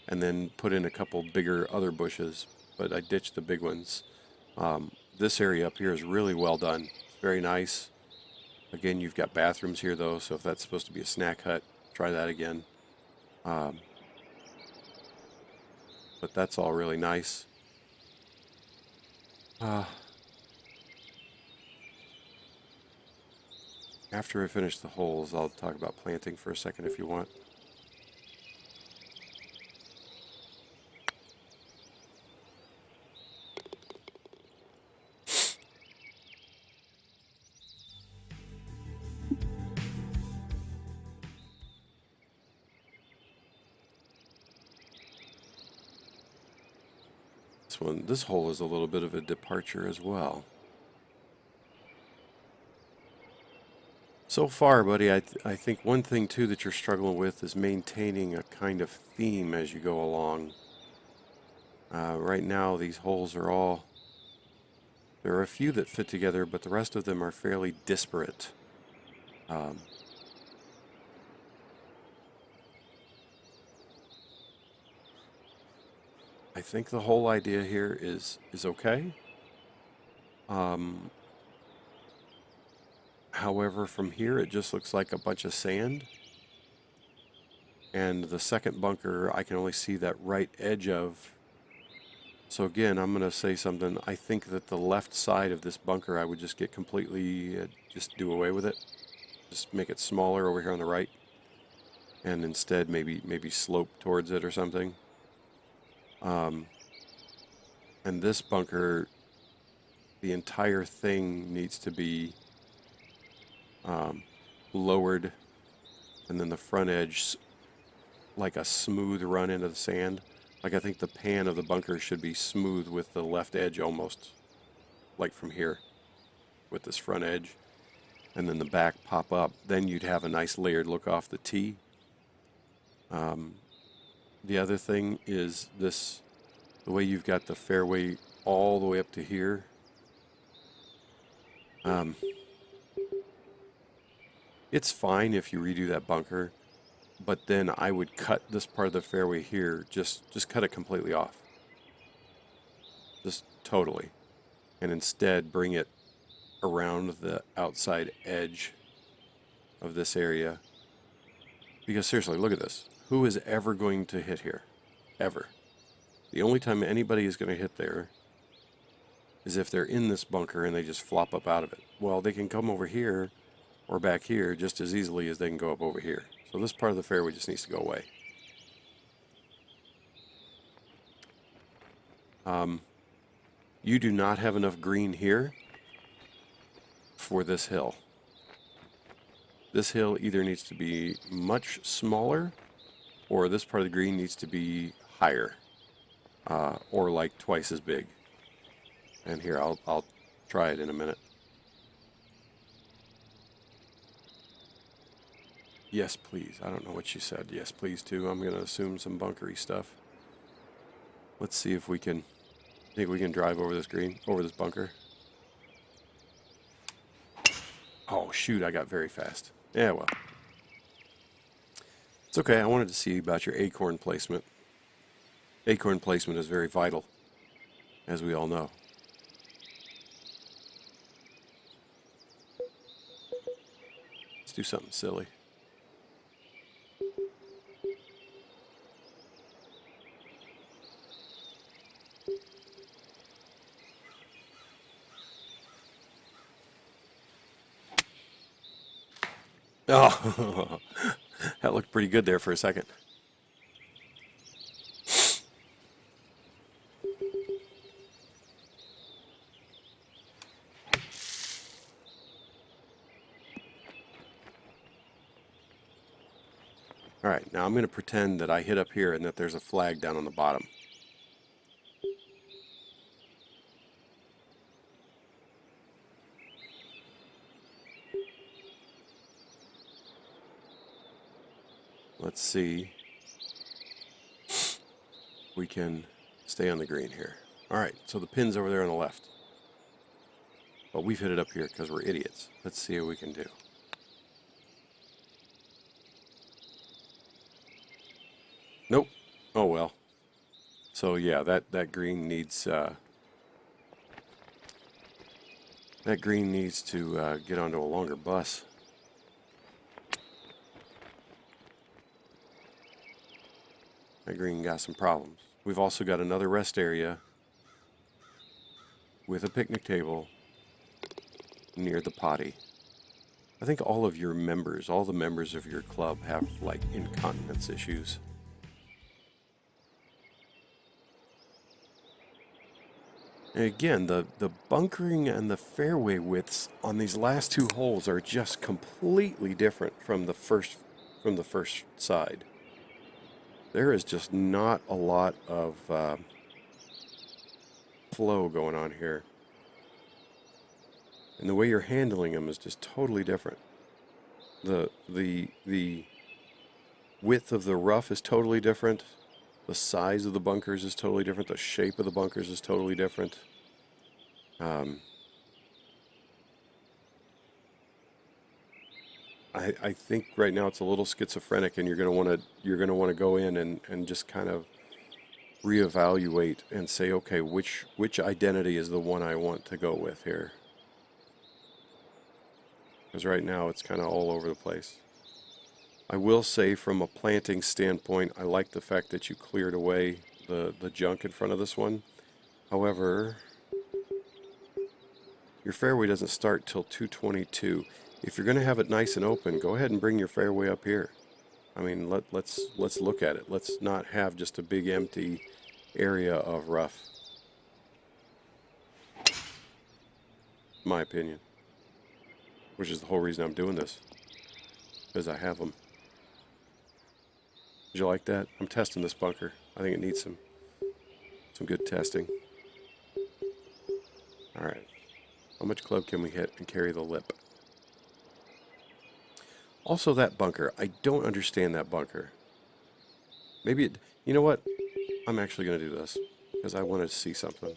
and then put in a couple bigger other bushes. But I ditched the big ones. This area up here is really well done. It's very nice. Again, you've got bathrooms here though, so if that's supposed to be a snack hut, try that again. But that's all really nice. After I finish the holes, I'll talk about planting for a second if you want. This hole is a little bit of a departure as well. So far, buddy, I think one thing too that you're struggling with is maintaining a kind of theme as you go along. Right now, these holes are all... There are a few that fit together, but the rest of them are fairly disparate. I think the whole idea here is okay. However, from here it just looks like a bunch of sand. And the second bunker, I can only see that right edge of. So again, I'm going to say something. I think that the left side of this bunker, I would just get completely, just do away with it. Just make it smaller over here on the right. And instead maybe slope towards it or something. And this bunker, the entire thing needs to be lowered, and then the front edge like a smooth run into the sand. Like I think the pan of the bunker should be smooth with the left edge almost, like from here, with this front edge, and then the back pop up. Then you'd have a nice layered look off the tee. The other thing is this, the way you've got the fairway all the way up to here. It's fine if you redo that bunker, but then I would cut this part of the fairway here, just cut it completely off. Just totally. And instead bring it around the outside edge of this area. Because seriously, look at this. Who is ever going to hit here? Ever. The only time anybody is going to hit there is if they're in this bunker and they just flop up out of it. Well, they can come over here or back here just as easily as they can go up over here. So this part of the fairway just needs to go away. You do not have enough green here for this hill. This hill either needs to be much smaller, or this part of the green needs to be higher, or like twice as big. And here, I'll try it in a minute. Yes, please. I don't know what she said. Yes, please, too. I'm going to assume some bunkery stuff. Let's see if we can... think we can drive over this green, over this bunker. Oh, shoot. I got very fast. Yeah, well. It's okay. I wanted to see about your acorn placement. Acorn placement is very vital, as we all know. Let's do something silly. Oh, that looked pretty good there for a second. All right, now I'm going to pretend that I hit up here and that there's a flag down on the bottom. Let's see. We can stay on the green here. All right, so the pin's over there on the left. But we've hit it up here because we're idiots. Let's see what we can do. Nope. Oh well. So yeah, that green needs that green needs to get onto a longer bus. That green got some problems. We've also got another rest area with a picnic table near the potty. I think all of your members, all the members of your club have like incontinence issues. And again, the bunkering and the fairway widths on these last two holes are just completely different from the first side. There is just not a lot of flow going on here. And the way you're handling them is just totally different. The width of the rough is totally different. The size of the bunkers is totally different. The shape of the bunkers is totally different. I think right now it's a little schizophrenic, and you're gonna want to go in and just kind of reevaluate and say, okay, which identity is the one I want to go with here? Because right now it's kind of all over the place. I will say, from a planting standpoint, I like the fact that you cleared away the junk in front of this one. However, your fairway doesn't start till 222. If you're going to have it nice and open, go ahead and bring your fairway up here. I mean, let's look at it. Let's not have just a big empty area of rough. My opinion. which is the whole reason I'm doing this, because I have them. Did you like that? I'm testing this bunker. I think it needs some good testing. All right. How much club can we hit and carry the lip? Also, that bunker. I don't understand that bunker. Maybe it... You know what? I'm actually going to do this because I wanted to see something.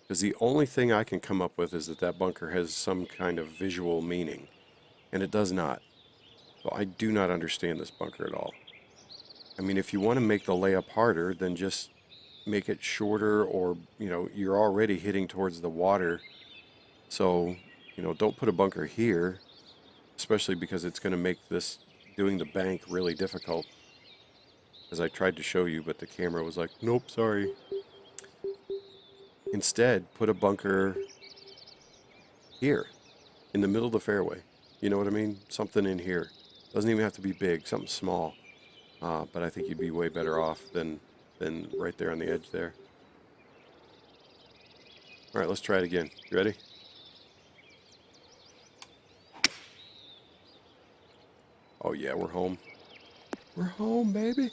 Because the only thing I can come up with is that that bunker has some kind of visual meaning. And it does not. So I do not understand this bunker at all. I mean, if you want to make the layup harder, then just make it shorter, or, you know, you're already hitting towards the water. So, you know, don't put a bunker here, especially because it's going to make this, doing the bank, really difficult. As I tried to show you, but the camera was like, nope, sorry. Instead, put a bunker here, in the middle of the fairway. You know what I mean? Something in here. Doesn't even have to be big, something small. But I think you'd be way better off than right there on the edge there. All right, let's try it again. You ready? Oh yeah, we're home. We're home, baby.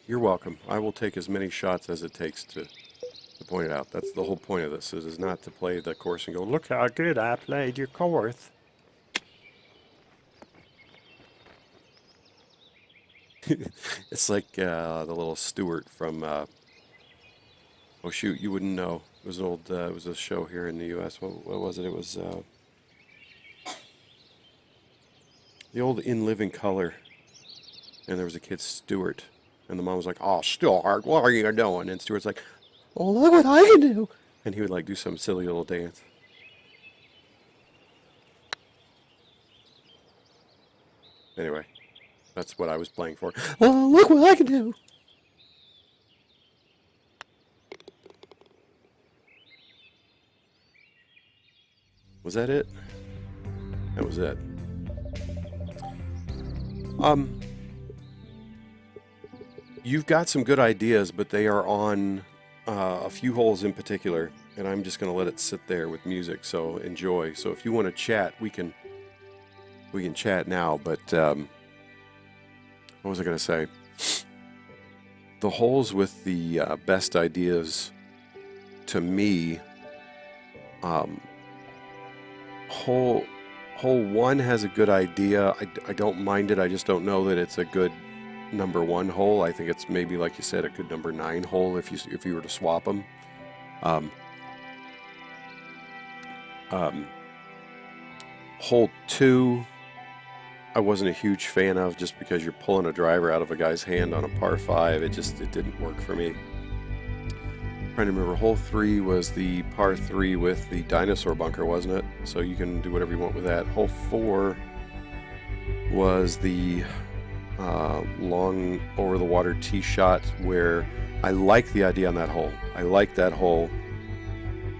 You're welcome. I will take as many shots as it takes to point it out. That's the whole point of this, is not to play the course and go, look how good I played your course. It's like the little Stewart from, oh shoot, you wouldn't know. It was an old, it was a show here in the U.S. What was it? It was the old In Living Color. And there was a kid, Stewart. And the mom was like, oh, Stuart, what are you doing? And Stuart's like, oh, look what I can do. And he would like do some silly little dance. Anyway, that's what I was playing for. Oh, look what I can do. Was that it? That was it. You've got some good ideas, but they are on a few holes in particular, and I'm just going to let it sit there with music, so enjoy. So if you want to chat, we can chat now, but what was I going to say? The holes with the best ideas, to me, hole 1 has a good idea. I don't mind it. I just don't know that it's a good number 1 hole. I think it's maybe, like you said, a good number 9 hole if you were to swap them. Hole 2, I wasn't a huge fan of, just because you're pulling a driver out of a guy's hand on a par 5. It didn't work for me. Trying to remember, hole 3 was the par 3 with the dinosaur bunker, wasn't it? So you can do whatever you want with that. Hole 4 was the long over the water tee shot, where I like the idea on that hole. I like that hole,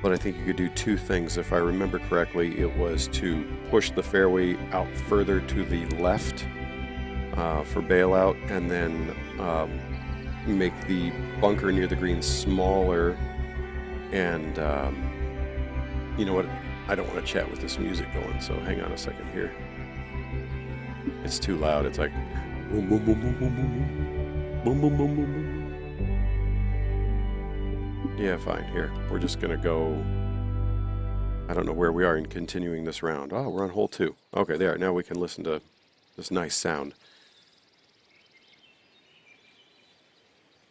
but I think you could do 2 things. If I remember correctly, it was to push the fairway out further to the left for bailout, and then make the bunker near the green smaller. And you know what? I don't want to chat with this music going, so hang on a second here. It's too loud. It's like boom, boom, boom, boom, boom, boom, boom, boom, boom, boom, boom. Yeah, fine. Here, we're just gonna go. I don't know where we are in continuing this round. Oh, we're on hole 2. Okay, there. Now we can listen to this nice sound.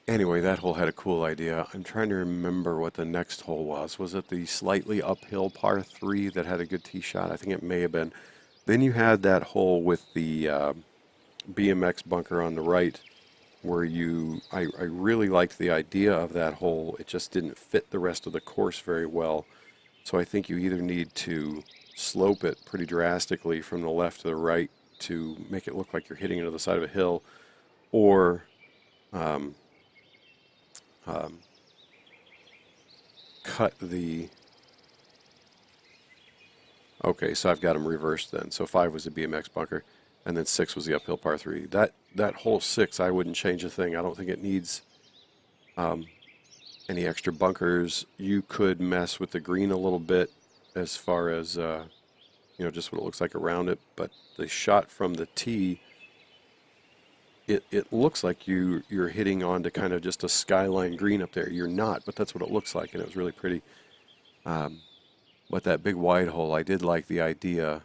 Anyway, that hole had a cool idea. I'm trying to remember what the next hole was. Was it the slightly uphill par 3 that had a good tee shot? I think it may have been. Then you had that hole with the BMX bunker on the right, where I really liked the idea of that hole. It just didn't fit the rest of the course very well. So I think you either need to slope it pretty drastically from the left to the right to make it look like you're hitting into the side of a hill, or cut the... Okay, so I've got them reversed then. So 5 was the BMX bunker. and then 6 was the uphill par 3. That hole 6, I wouldn't change a thing. I don't think it needs any extra bunkers. You could mess with the green a little bit as far as just what it looks like around it, but the shot from the tee, it looks like you're hitting onto kind of just a skyline green up there. You're not, but that's what it looks like, and it was really pretty. But that big wide hole, I did like the idea,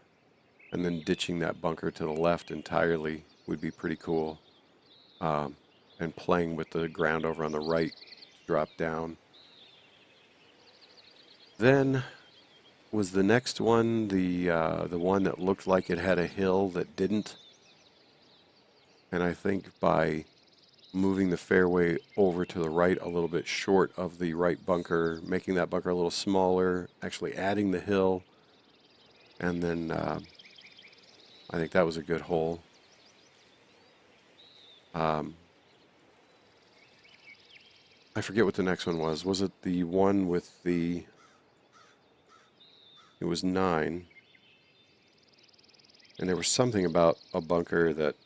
and then ditching that bunker to the left entirely would be pretty cool, and playing with the ground over on the right, drop down. Then was the next one the one that looked like it had a hill that didn't. And I think by moving the fairway over to the right a little bit short of the right bunker, making that bunker a little smaller, actually adding the hill, and then I think that was a good hole. I forget what the next one was. Was it the one with the... It was 9. And there was something about a bunker that...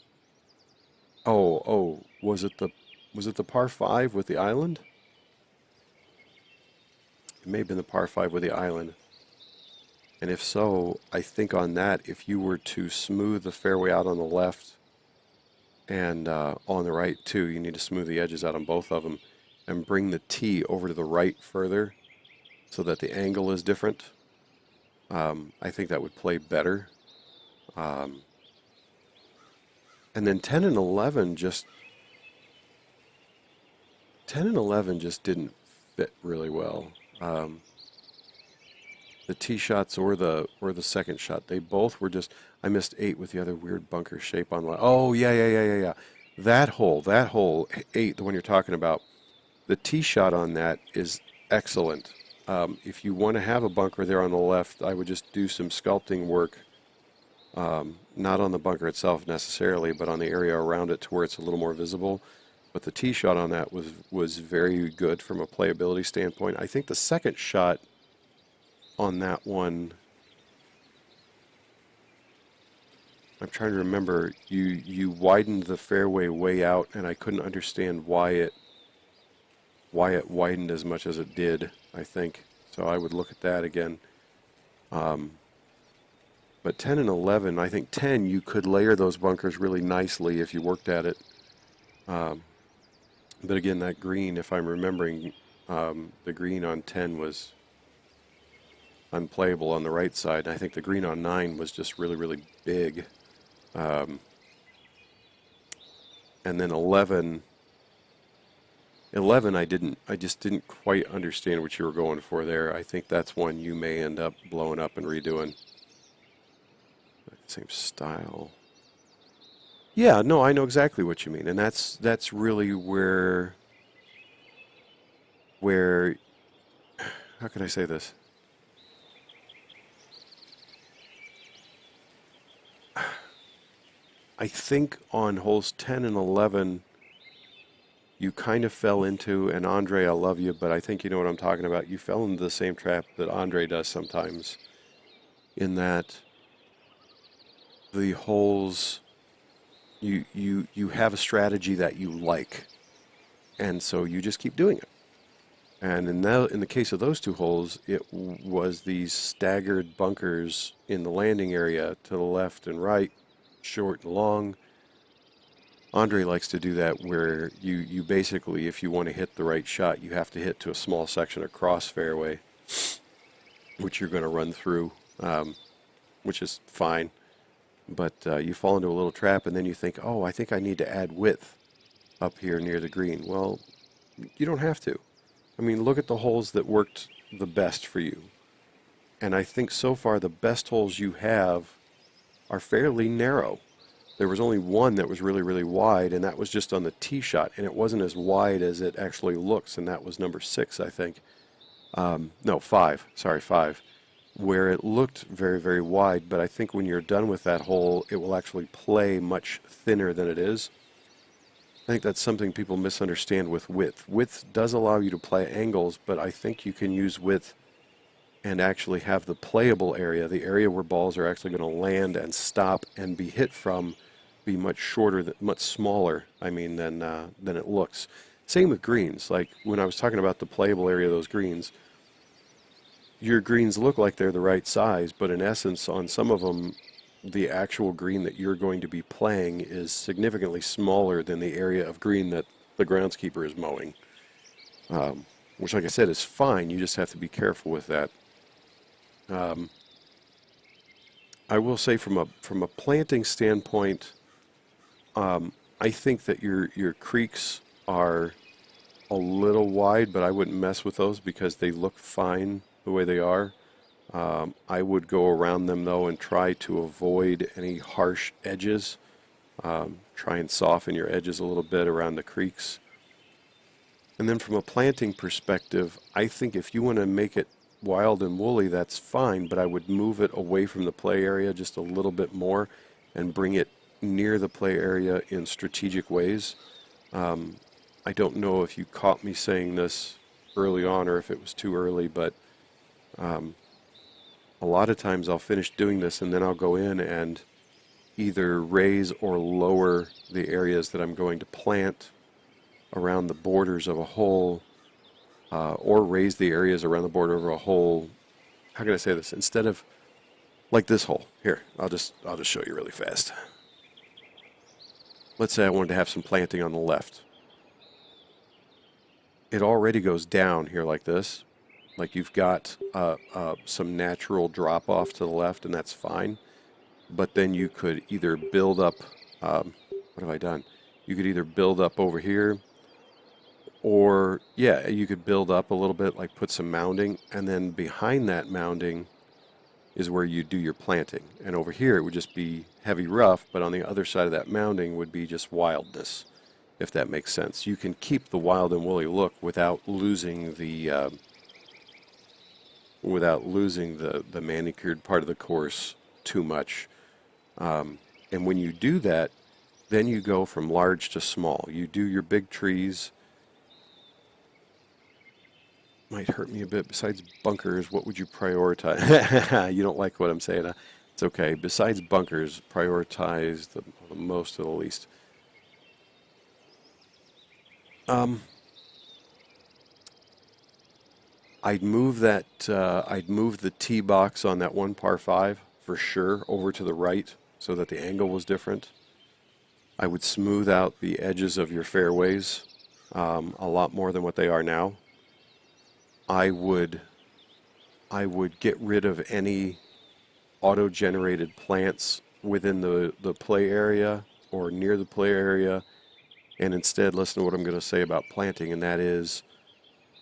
Oh, was it the par 5 with the island? It may have been the par 5 with the island. And if so, I think on that, if you were to smooth the fairway out on the left and on the right too, you need to smooth the edges out on both of them and bring the tee over to the right further so that the angle is different. I think that would play better. And then 10 and 11 just didn't fit really well. The tee shots or the second shot, they both were just... I missed 8 with the other weird bunker shape on the... Oh, yeah. That hole 8, the one you're talking about, the tee shot on that is excellent. If you want to have a bunker there on the left, I would just do some sculpting work. Not on the bunker itself necessarily, but on the area around it to where it's a little more visible. But the tee shot on that was very good from a playability standpoint. I think the second shot on that one, I'm trying to remember, you widened the fairway way out, and I couldn't understand why it widened as much as it did, I think. So I would look at that again. But 10 and 11, I think 10, you could layer those bunkers really nicely if you worked at it. But again, that green, if I'm remembering, the green on 10 was unplayable on the right side. And I think the green on 9 was just really, really big. And then 11, I just didn't quite understand what you were going for there. I think that's one you may end up blowing up and redoing. Same style. Yeah, no, I know exactly what you mean, and that's really where how can I say this? I think on holes 10 and 11 you kind of fell into, and Andre, I love you, but I think you know what I'm talking about. You fell into the same trap that Andre does sometimes, in that the holes, you have a strategy that you like, and so you just keep doing it. And in the case of those 2 holes, it was these staggered bunkers in the landing area to the left and right, short and long. Andre likes to do that where you basically, if you want to hit the right shot, you have to hit to a small section across fairway, which you're going to run through, which is fine. But you fall into a little trap, and then you think, oh, I think I need to add width up here near the green. Well, you don't have to. I mean, look at the holes that worked the best for you. And I think so far the best holes you have are fairly narrow. There was only one that was really, really wide, and that was just on the tee shot, and it wasn't as wide as it actually looks, and that was number 6, I think. No, 5. Sorry, 5. Where it looked very, very wide, but I think when you're done with that hole, it will actually play much thinner than it is. I think that's something people misunderstand with width. Width does allow you to play angles, but I think you can use width and actually have the playable area, the area where balls are actually going to land and stop and be hit from, be much shorter, much smaller, I mean, than it looks. Same with greens. Like when I was talking about the playable area of those greens, your greens look like they're the right size, but in essence, on some of them, the actual green that you're going to be playing is significantly smaller than the area of green that the groundskeeper is mowing. Which, like I said, is fine. You just have to be careful with that. I will say, from a planting standpoint, I think that your creeks are a little wide, but I wouldn't mess with those because they look fine the way they are. I would go around them though and try to avoid any harsh edges. Try and soften your edges a little bit around the creeks. And then from a planting perspective, I think if you want to make it wild and woolly, that's fine, but I would move it away from the play area just a little bit more and bring it near the play area in strategic ways. I don't know if you caught me saying this early on or if it was too early, but a lot of times I'll finish doing this and then I'll go in and either raise or lower the areas that I'm going to plant around the borders of a hole, or raise the areas around the border of a hole. How can I say this? Instead of like this hole here, I'll just show you really fast. Let's say I wanted to have some planting on the left. It already goes down here like this. Like you've got some natural drop off to the left, and that's fine. But then you could either build up, what have I done? You could either build up over here, or yeah, you could build up a little bit, like put some mounding, and then behind that mounding is where you do your planting. And over here it would just be heavy rough, but on the other side of that mounding would be just wildness, if that makes sense. You can keep the wild and woolly look without losing the manicured part of the course too much. And when you do that, then you go from large to small. You do your big trees. Might hurt me a bit. Besides bunkers, what would you prioritize? You don't like what I'm saying. It's okay. Besides bunkers, prioritize the most or the least. I'd move the tee box on that one par 5 for sure over to the right so that the angle was different. I would smooth out the edges of your fairways a lot more than what they are now. I would get rid of any auto-generated plants within the play area or near the play area, and instead listen to what I'm going to say about planting, and that is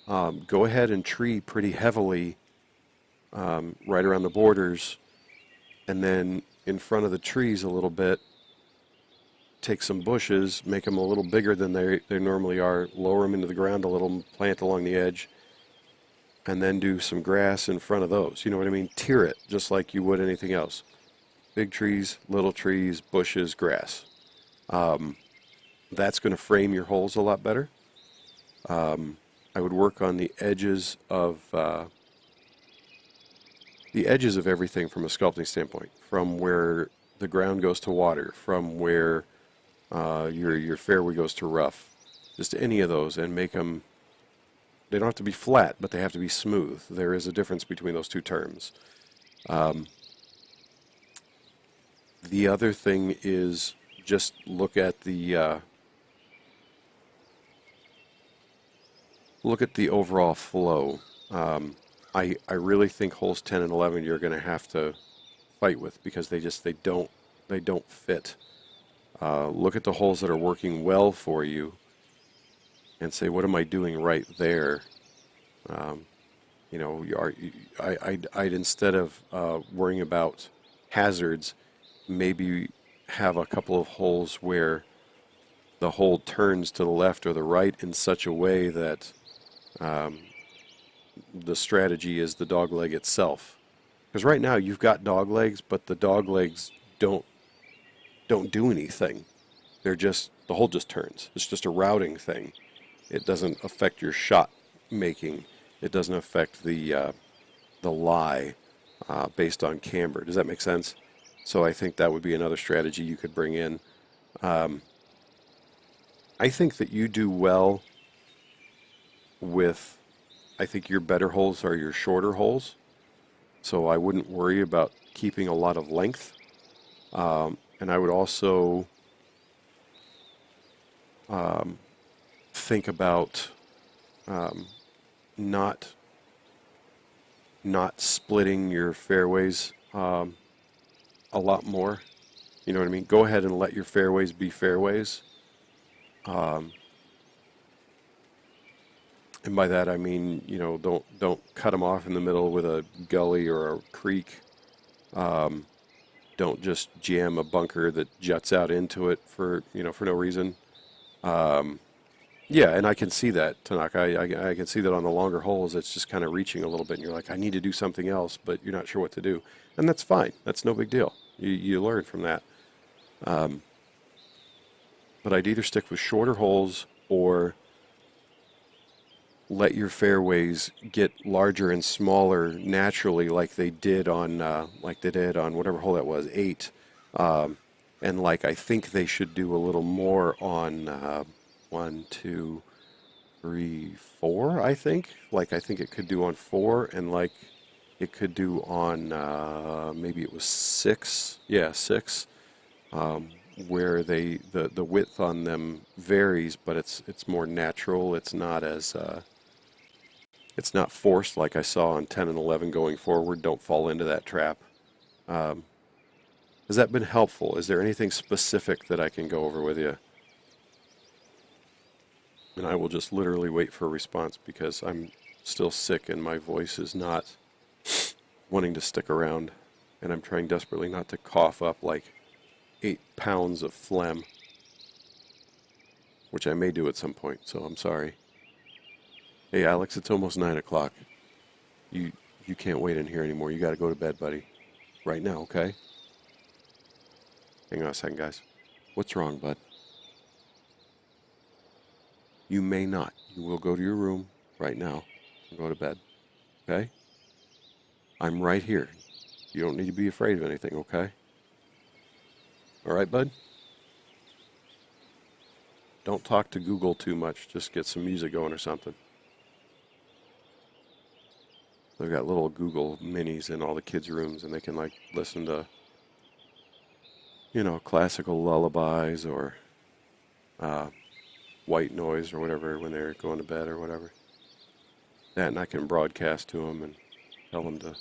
go ahead and tree pretty heavily right around the borders, and then in front of the trees a little bit, take some bushes, make them a little bigger than they normally are, lower them into the ground a little, plant along the edge, and then do some grass in front of those. You know what I mean? Tier it just like you would anything else. Big trees, little trees, bushes, grass. That's going to frame your holes a lot better. I would work on the edges of everything from a sculpting standpoint, from where the ground goes to water, from where your fairway goes to rough, just any of those, and make them. They don't have to be flat, but they have to be smooth. There is a difference between those two terms. The other thing is just look at the overall flow. I really think holes 10 and 11 you're going to have to fight with because they don't fit. Look at the holes that are working well for you and say, what am I doing right there? I'd instead of worrying about hazards, maybe have a couple of holes where the hole turns to the left or the right in such a way that the strategy is the dog leg itself. Because right now you've got dog legs, but the dog legs don't do anything. The hole just turns. It's just a routing thing. It doesn't affect your shot making. It doesn't affect the the lie based on camber. Does that make sense? So I think that would be another strategy you could bring in. I think that you do well with, I think your better holes are your shorter holes. So I wouldn't worry about keeping a lot of length. And I would also think about not splitting your fairways a lot more. You know what I mean? Go ahead and let your fairways be fairways. And by that I mean, you know, don't cut them off in the middle with a gully or a creek. Don't just jam a bunker that juts out into it for, you know, for no reason. Yeah, and I can see that, Tanaka. I can see that on the longer holes, it's just kind of reaching a little bit, and you're like, I need to do something else, but you're not sure what to do. And that's fine. That's no big deal. You learn from that. But I'd either stick with shorter holes or let your fairways get larger and smaller naturally, like they did on whatever hole that was, 8. And like I think they should do a little more on 1, 2, 3, 4. I think it could do on 4, and like it could do on maybe it was 6. Yeah, 6. Where the width on them varies, but it's more natural. It's not as it's not forced like I saw on 10 and 11 going forward. Don't fall into that trap. Has that been helpful? Is there anything specific that I can go over with you? And I will just literally wait for a response because I'm still sick and my voice is not wanting to stick around. And I'm trying desperately not to cough up like 8 pounds of phlegm, which I may do at some point, so I'm sorry. Hey Alex, it's almost 9 o'clock. You can't wait in here anymore. You got to go to bed, buddy. Right now, okay? Hang on a second, guys. What's wrong, bud? You may not. You will go to your room right now and go to bed, okay? I'm right here. You don't need to be afraid of anything, okay? All right, bud? Don't talk to Google too much. Just get some music going or something. They've got little Google minis in all the kids' rooms, and they can like listen to, you know, classical lullabies or white noise or whatever when they're going to bed or whatever. That, and I can broadcast to them and tell them to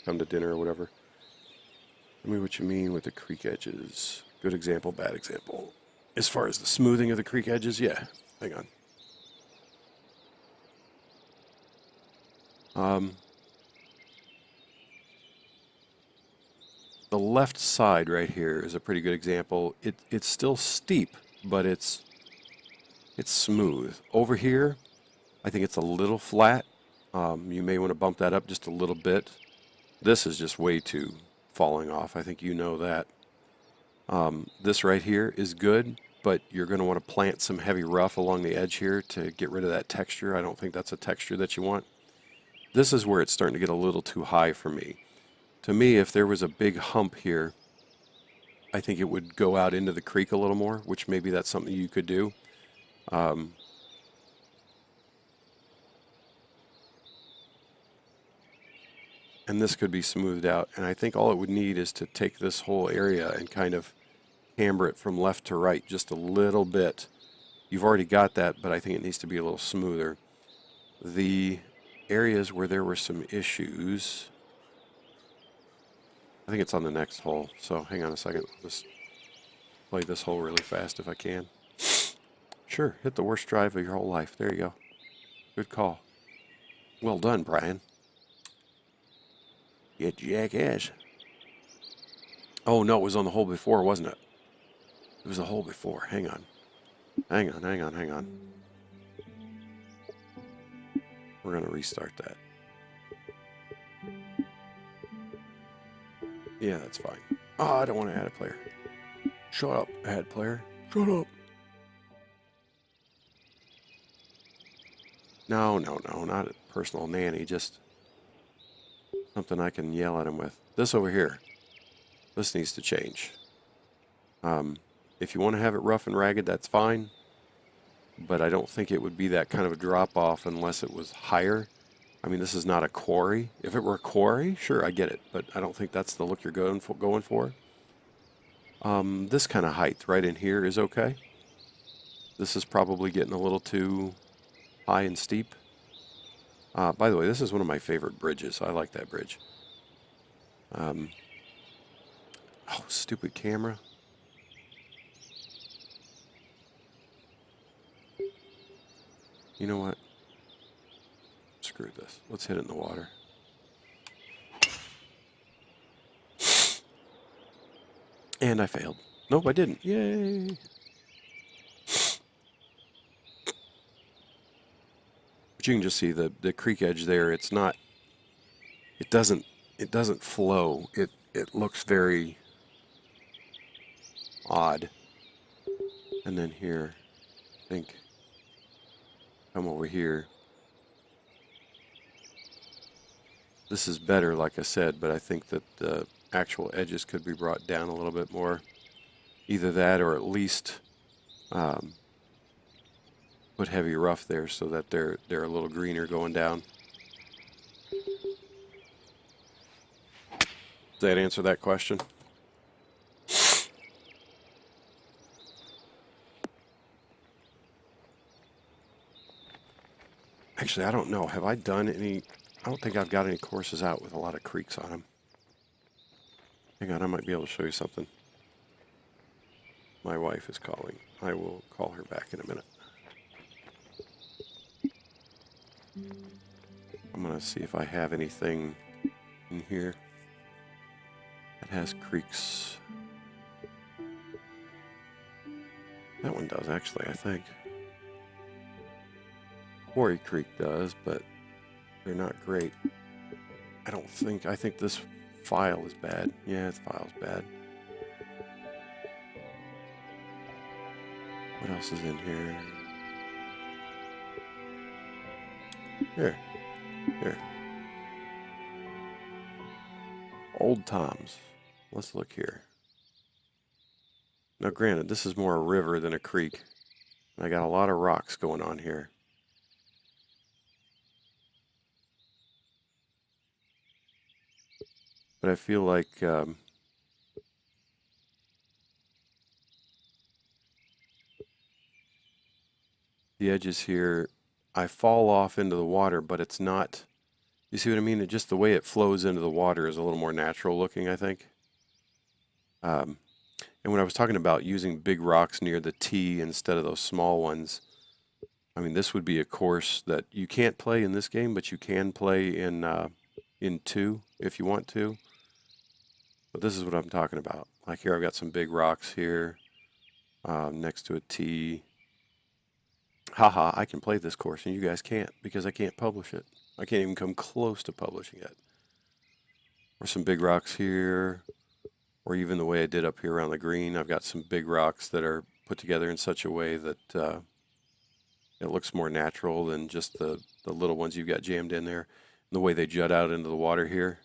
come to dinner or whatever. Tell me what you mean with the creek edges. Good example, bad example. As far as the smoothing of the creek edges, yeah. Hang on. The left side right here is a pretty good example. It's still steep, but it's smooth. Over here, I think it's a little flat. You may want to bump that up just a little bit. This is just way too falling off. I think you know that. This right here is good, but you're going to want to plant some heavy rough along the edge here to get rid of that texture. I don't think that's a texture that you want. This is where it's starting to get a little too high for me. To me, if there was a big hump here, I think it would go out into the creek a little more, which maybe that's something you could do. And this could be smoothed out. And I think all it would need is to take this whole area and kind of camber it from left to right just a little bit. You've already got that, but I think it needs to be a little smoother. The areas where there were some issues, I think it's on the next hole. So hang on a second. I'll just play this hole really fast if I can. Sure, hit the worst drive of your whole life. There you go. Good call. Well done, Brian. You jackass. Oh, no, it was on the hole before, wasn't it? It was the hole before. Hang on. Hang on. We're going to restart that. Yeah, that's fine. Oh, I don't want to add a player. Shut up, add player. Shut up. No, not a personal nanny, just something I can yell at him with. This over here. This needs to change. If you want to have it rough and ragged, that's fine. But I don't think it would be that kind of a drop off unless it was higher. I mean, this is not a quarry. If it were a quarry, sure, I get it. But I don't think that's the look you're going for. This kind of height right in here is okay. This is probably getting a little too high and steep. By the way, this is one of my favorite bridges. I like that bridge. Oh, stupid camera. You know what? Screw this. Let's hit it in the water. And I failed. Nope, I didn't. Yay! But you can just see the creek edge there. It's not. It doesn't flow. It looks very odd. And then here, I think, come over here. This is better, like I said, but I think that the actual edges could be brought down a little bit more. Either that or at least put heavy rough there so that they're a little greener going down. Does that answer that question? Actually, I don't know. Have I done any... I don't think I've got any courses out with a lot of creeks on them. Hang on, I might be able to show you something. My wife is calling. I will call her back in a minute. I'm going to see if I have anything in here that has creeks. That one does, actually, I think. Quarry Creek does, but they're not great. I think this file is bad. Yeah, this file's bad. What else is in here? Here. Old Toms. Let's look here. Now granted, this is more a river than a creek. I got a lot of rocks going on here. But I feel like the edges here, I fall off into the water, but it's not, you see what I mean? Just the way it flows into the water is a little more natural looking, I think. And when I was talking about using big rocks near the tee instead of those small ones, I mean, this would be a course that you can't play in this game, but you can play in 2 if you want to. But this is what I'm talking about. Like here, I've got some big rocks here next to a tee. Haha, I can play this course and you guys can't because I can't publish it. I can't even come close to publishing it. Or some big rocks here, or even the way I did up here around the green. I've got some big rocks that are put together in such a way that it looks more natural than just the little ones you've got jammed in there. And the way they jut out into the water here.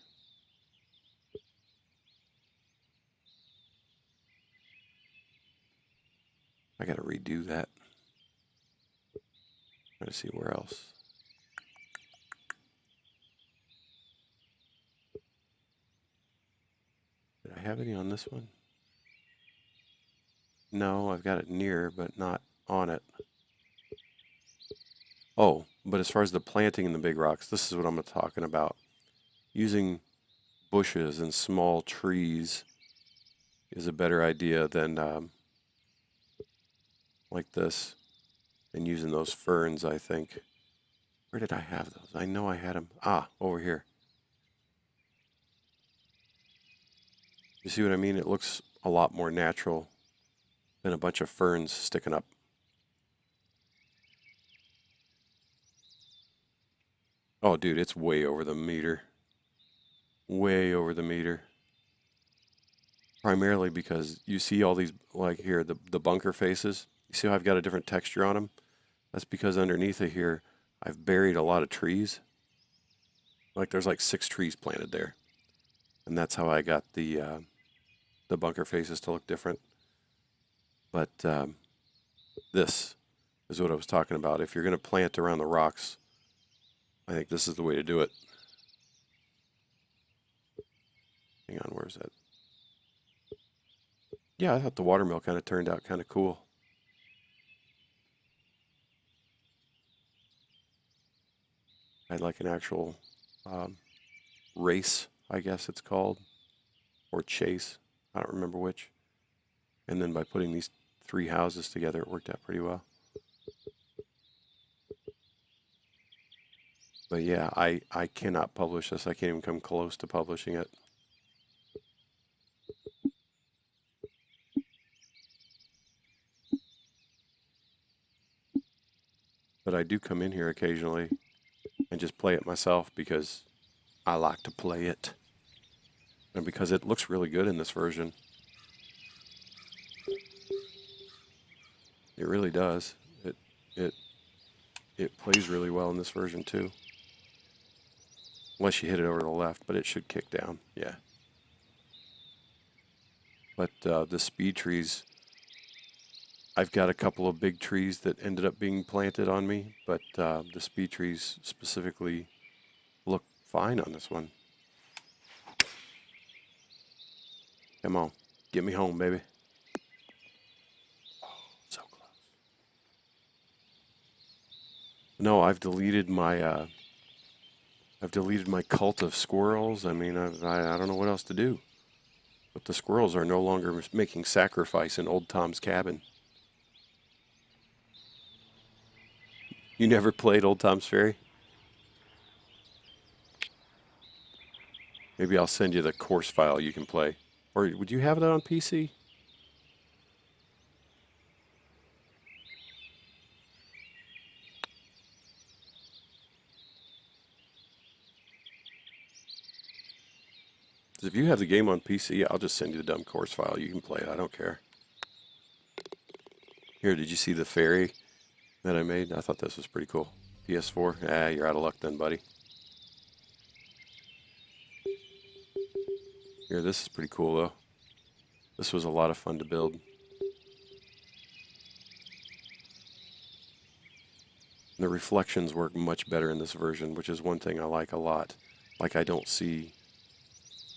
I got to redo that. Try to see where else. Did I have any on this one? No, I've got it near, but not on it. Oh, but as far as the planting in the big rocks, this is what I'm talking about. Using bushes and small trees is a better idea than like this, and using those ferns, I think. Where did I have those? I know I had them. Ah, over here. You see what I mean? It looks a lot more natural than a bunch of ferns sticking up. Oh, dude, it's way over the meter. Way over the meter. Primarily because you see all these, like here, the bunker faces. You see how I've got a different texture on them? That's because underneath it here, I've buried a lot of trees. Like there's like 6 trees planted there. And that's how I got the bunker faces to look different. But this is what I was talking about. If you're going to plant around the rocks, I think this is the way to do it. Hang on, where's that? Yeah, I thought the watermill kind of turned out kind of cool. I had like an actual race, I guess it's called, or chase. I don't remember which. And then by putting these 3 houses together, it worked out pretty well. But yeah, I cannot publish this. I can't even come close to publishing it. But I do come in here occasionally and just play it myself because I like to play it. And because it looks really good in this version. It really does. It plays really well in this version too. Unless you hit it over to the left, but it should kick down. Yeah. But the speed trees, I've got a couple of big trees that ended up being planted on me, but the speed trees specifically look fine on this one. Come on, get me home, baby. Oh, so close. No, I've deleted my cult of squirrels. I mean, I don't know what else to do. But the squirrels are no longer making sacrifice in Old Tom's Cabin. You never played Old Tom's Ferry? Maybe I'll send you the course file you can play. Or would you have that on PC? If you have the game on PC, I'll just send you the dumb course file. You can play it. I don't care. Here, did you see the ferry that I made? I thought this was pretty cool. PS4? Ah, you're out of luck then, buddy. Here, this is pretty cool, though. This was a lot of fun to build. The reflections work much better in this version, which is one thing I like a lot. Like, I don't see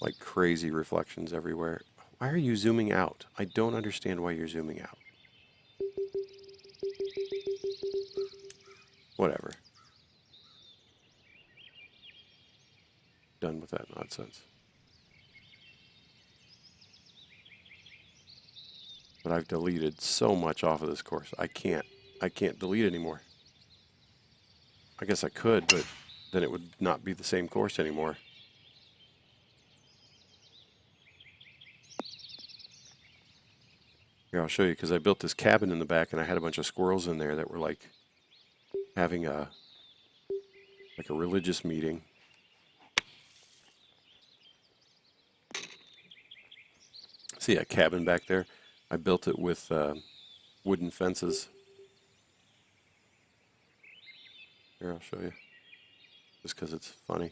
like crazy reflections everywhere. Why are you zooming out? I don't understand why you're zooming out. Whatever. Done with that nonsense. But I've deleted so much off of this course. I can't delete anymore. I guess I could, but then it would not be the same course anymore. Here, I'll show you, because I built this cabin in the back and I had a bunch of squirrels in there that were like having a religious meeting. See that cabin back there? I built it with wooden fences. Here, I'll show you. Just because it's funny.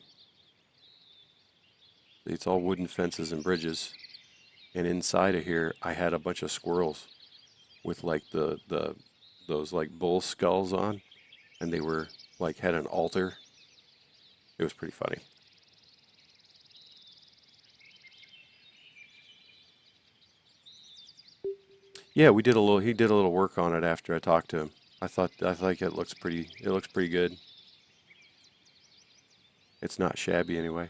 See, it's all wooden fences and bridges. And inside of here, I had a bunch of squirrels with like those like bull skulls on, and they were like had an altar. It was pretty funny. Yeah, we did a little. He did a little work on it after I talked to him. I think it looks pretty. It looks pretty good. It's not shabby anyway.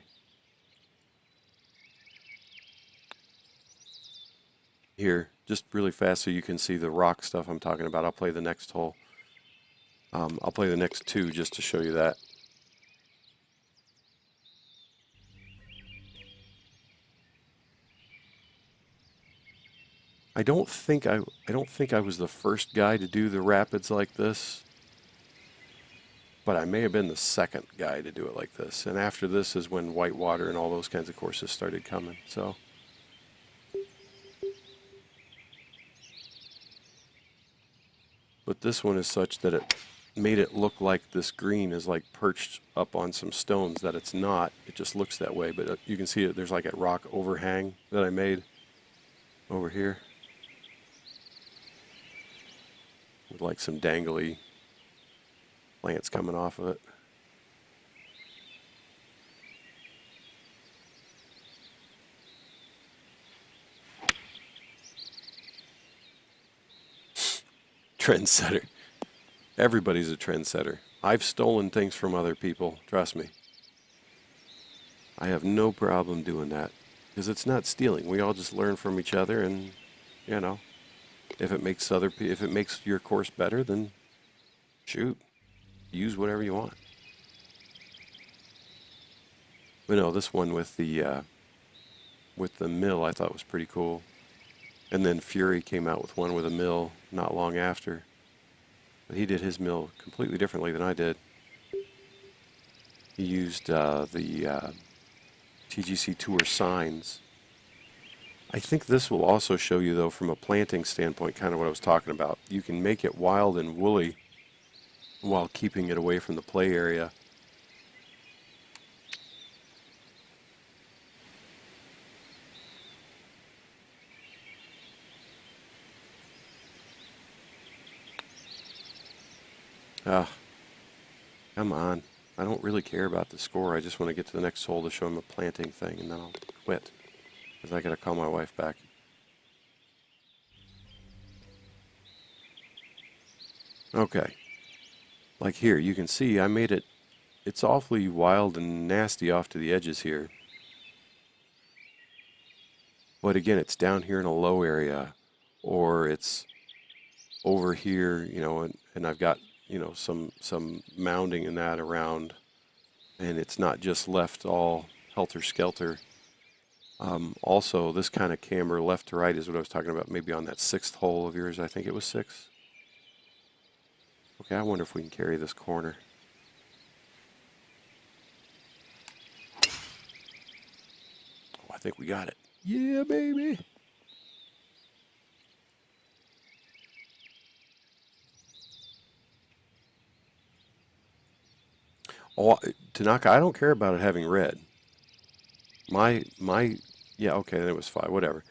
Here, just really fast so you can see the rock stuff I'm talking about. I'll play the next hole. I'll play the next 2 just to show you that. I don't think I was the first guy to do the rapids like this, but I may have been the second guy to do it like this. And after this is when Whitewater and all those kinds of courses started coming. So. But this one is such that made it look like this green is like perched up on some stones that it's not. It just looks that way, but you can see it. There's like a rock overhang that I made over here with like some dangly plants coming off of it. Trendsetter. Everybody's a trendsetter. I've stolen things from other people, trust me. I have no problem doing that because it's not stealing. We all just learn from each other, and you know, if it makes if it makes your course better, then shoot, use whatever you want. But no, this one with the mill I thought was pretty cool. And then Fury came out with one with a mill not long after. But he did his mill completely differently than I did. He used the TGC Tour signs. I think this will also show you, though, from a planting standpoint, kind of what I was talking about. You can make it wild and woolly while keeping it away from the play area. Ah, come on. I don't really care about the score. I just want to get to the next hole to show him a planting thing, and then I'll quit. Because I got to call my wife back. Okay. Like here, you can see I made it, it's awfully wild and nasty off to the edges here. But again, it's down here in a low area, or it's over here, you know, and I've got, you know, some mounding in that around, and it's not just left all helter-skelter. Also, this kind of camber left to right is what I was talking about, maybe on that sixth hole of yours. I think it was 6. Okay, I wonder if we can carry this corner. Oh, I think we got it. Yeah, baby. Oh, Tanaka, I don't care about it having red. Yeah, okay, then it was 5, whatever.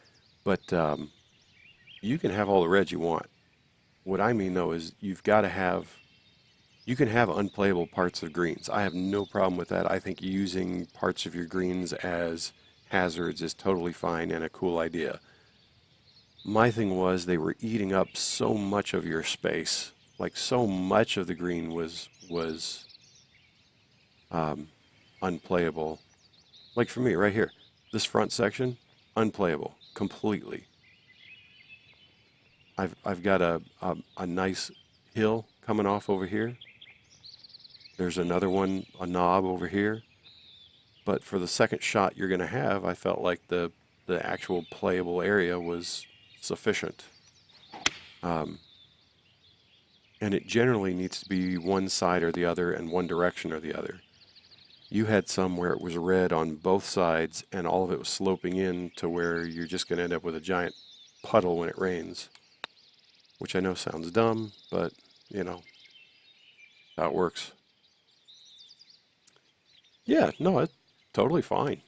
But you can have all the reds you want. What I mean, though, is you can have unplayable parts of greens. I have no problem with that. I think using parts of your greens as hazards is totally fine and a cool idea. My thing was they were eating up so much of your space. Like so much of the green was unplayable. Like for me, right here, this front section, unplayable completely. I've got a nice hill coming off over here. There's another one, a knob over here. But for the second shot you're going to have, I felt like the actual playable area was sufficient. And it generally needs to be one side or the other and one direction or the other. You had some where it was red on both sides and all of it was sloping in to where you're just going to end up with a giant puddle when it rains. Which I know sounds dumb, but, you know, how it works. Yeah, no, it's totally fine.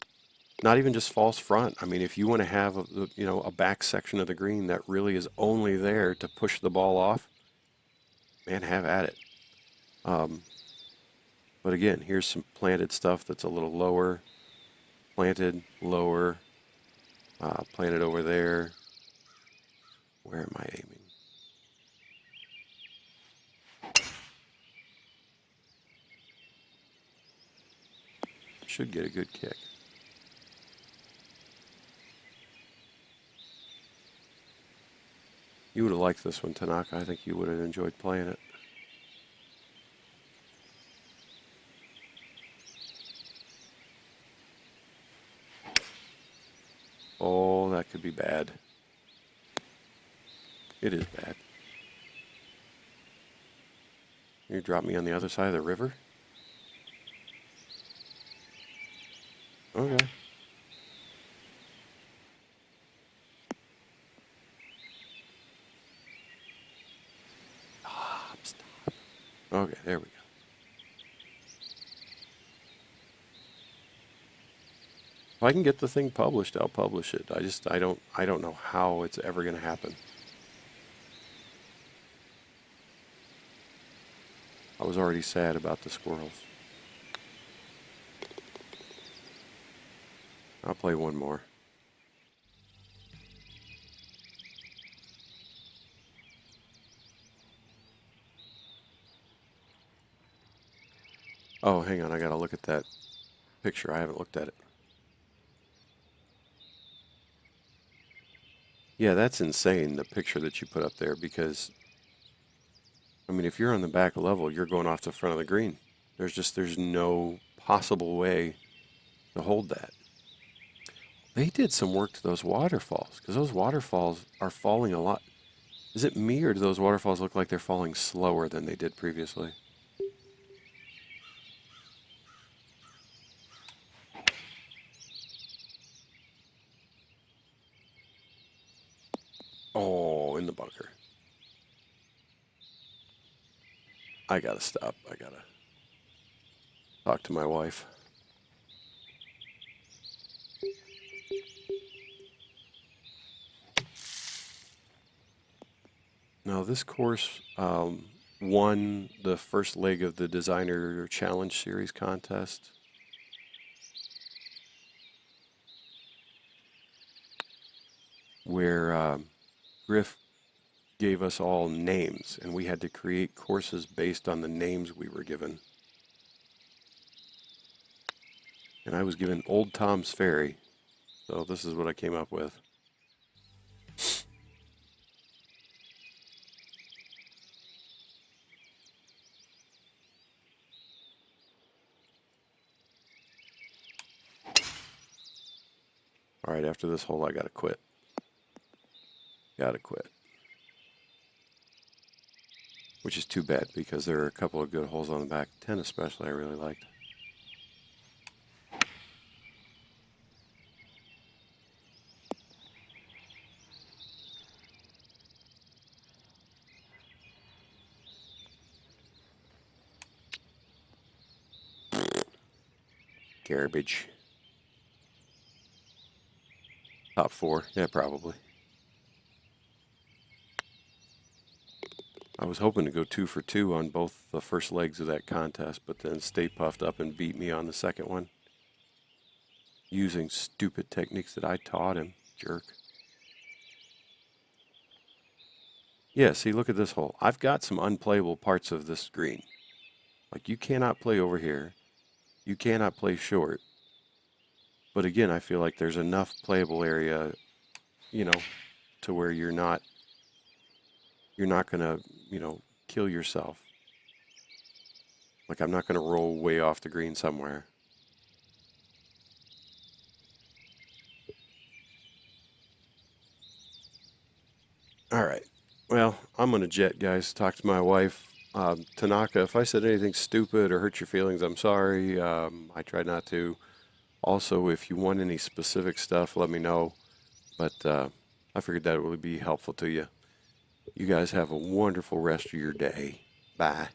Not even just false front. I mean, if you want to have a back section of the green that really is only there to push the ball off, man, have at it. But again, here's some planted stuff that's a little lower, planted lower, planted over there. Where am I aiming? Should get a good kick. You would have liked this one, Tanaka. I think you would have enjoyed playing it. Oh, that could be bad. It is bad. You drop me on the other side of the river? Okay. Stop. Okay, there we go. If I can get the thing published, I'll publish it. I don't know how it's ever going to happen. I was already sad about the squirrels. I'll play one more. Oh, hang on, I gotta look at that picture. I haven't looked at it. Yeah, that's insane, the picture that you put up there, because, I mean, if you're on the back level, you're going off the front of the green. There's no possible way to hold that. They did some work to those waterfalls, because those waterfalls are falling a lot. Is it me, or do those waterfalls look like they're falling slower than they did previously? Oh, in the bunker. I gotta stop. I gotta talk to my wife. Now, this course won the first leg of the Designer Challenge Series contest. Where Griff gave us all names, and we had to create courses based on the names we were given. And I was given Old Tom's Ferry, so this is what I came up with. All right, after this hole, I gotta quit. Gotta quit. Which is too bad, because there are a couple of good holes on the back. 10 especially, I really liked. Garbage. Top 4, yeah, probably. I was hoping to go 2 for 2 on both the first legs of that contest, but then Stay Puffed up and beat me on the second one. Using stupid techniques that I taught him, jerk. Yeah, see, look at this hole. I've got some unplayable parts of this green. Like, you cannot play over here. You cannot play short. But again, I feel like there's enough playable area, you know, to where you're not gonna, kill yourself. Like, I'm not gonna roll way off the green somewhere. All right. Well, I'm gonna jet, guys. Talk to my wife. Tanaka, if I said anything stupid or hurt your feelings, I'm sorry. I tried not to. Also, if you want any specific stuff, let me know. But I figured that would be helpful to you. You guys have a wonderful rest of your day. Bye.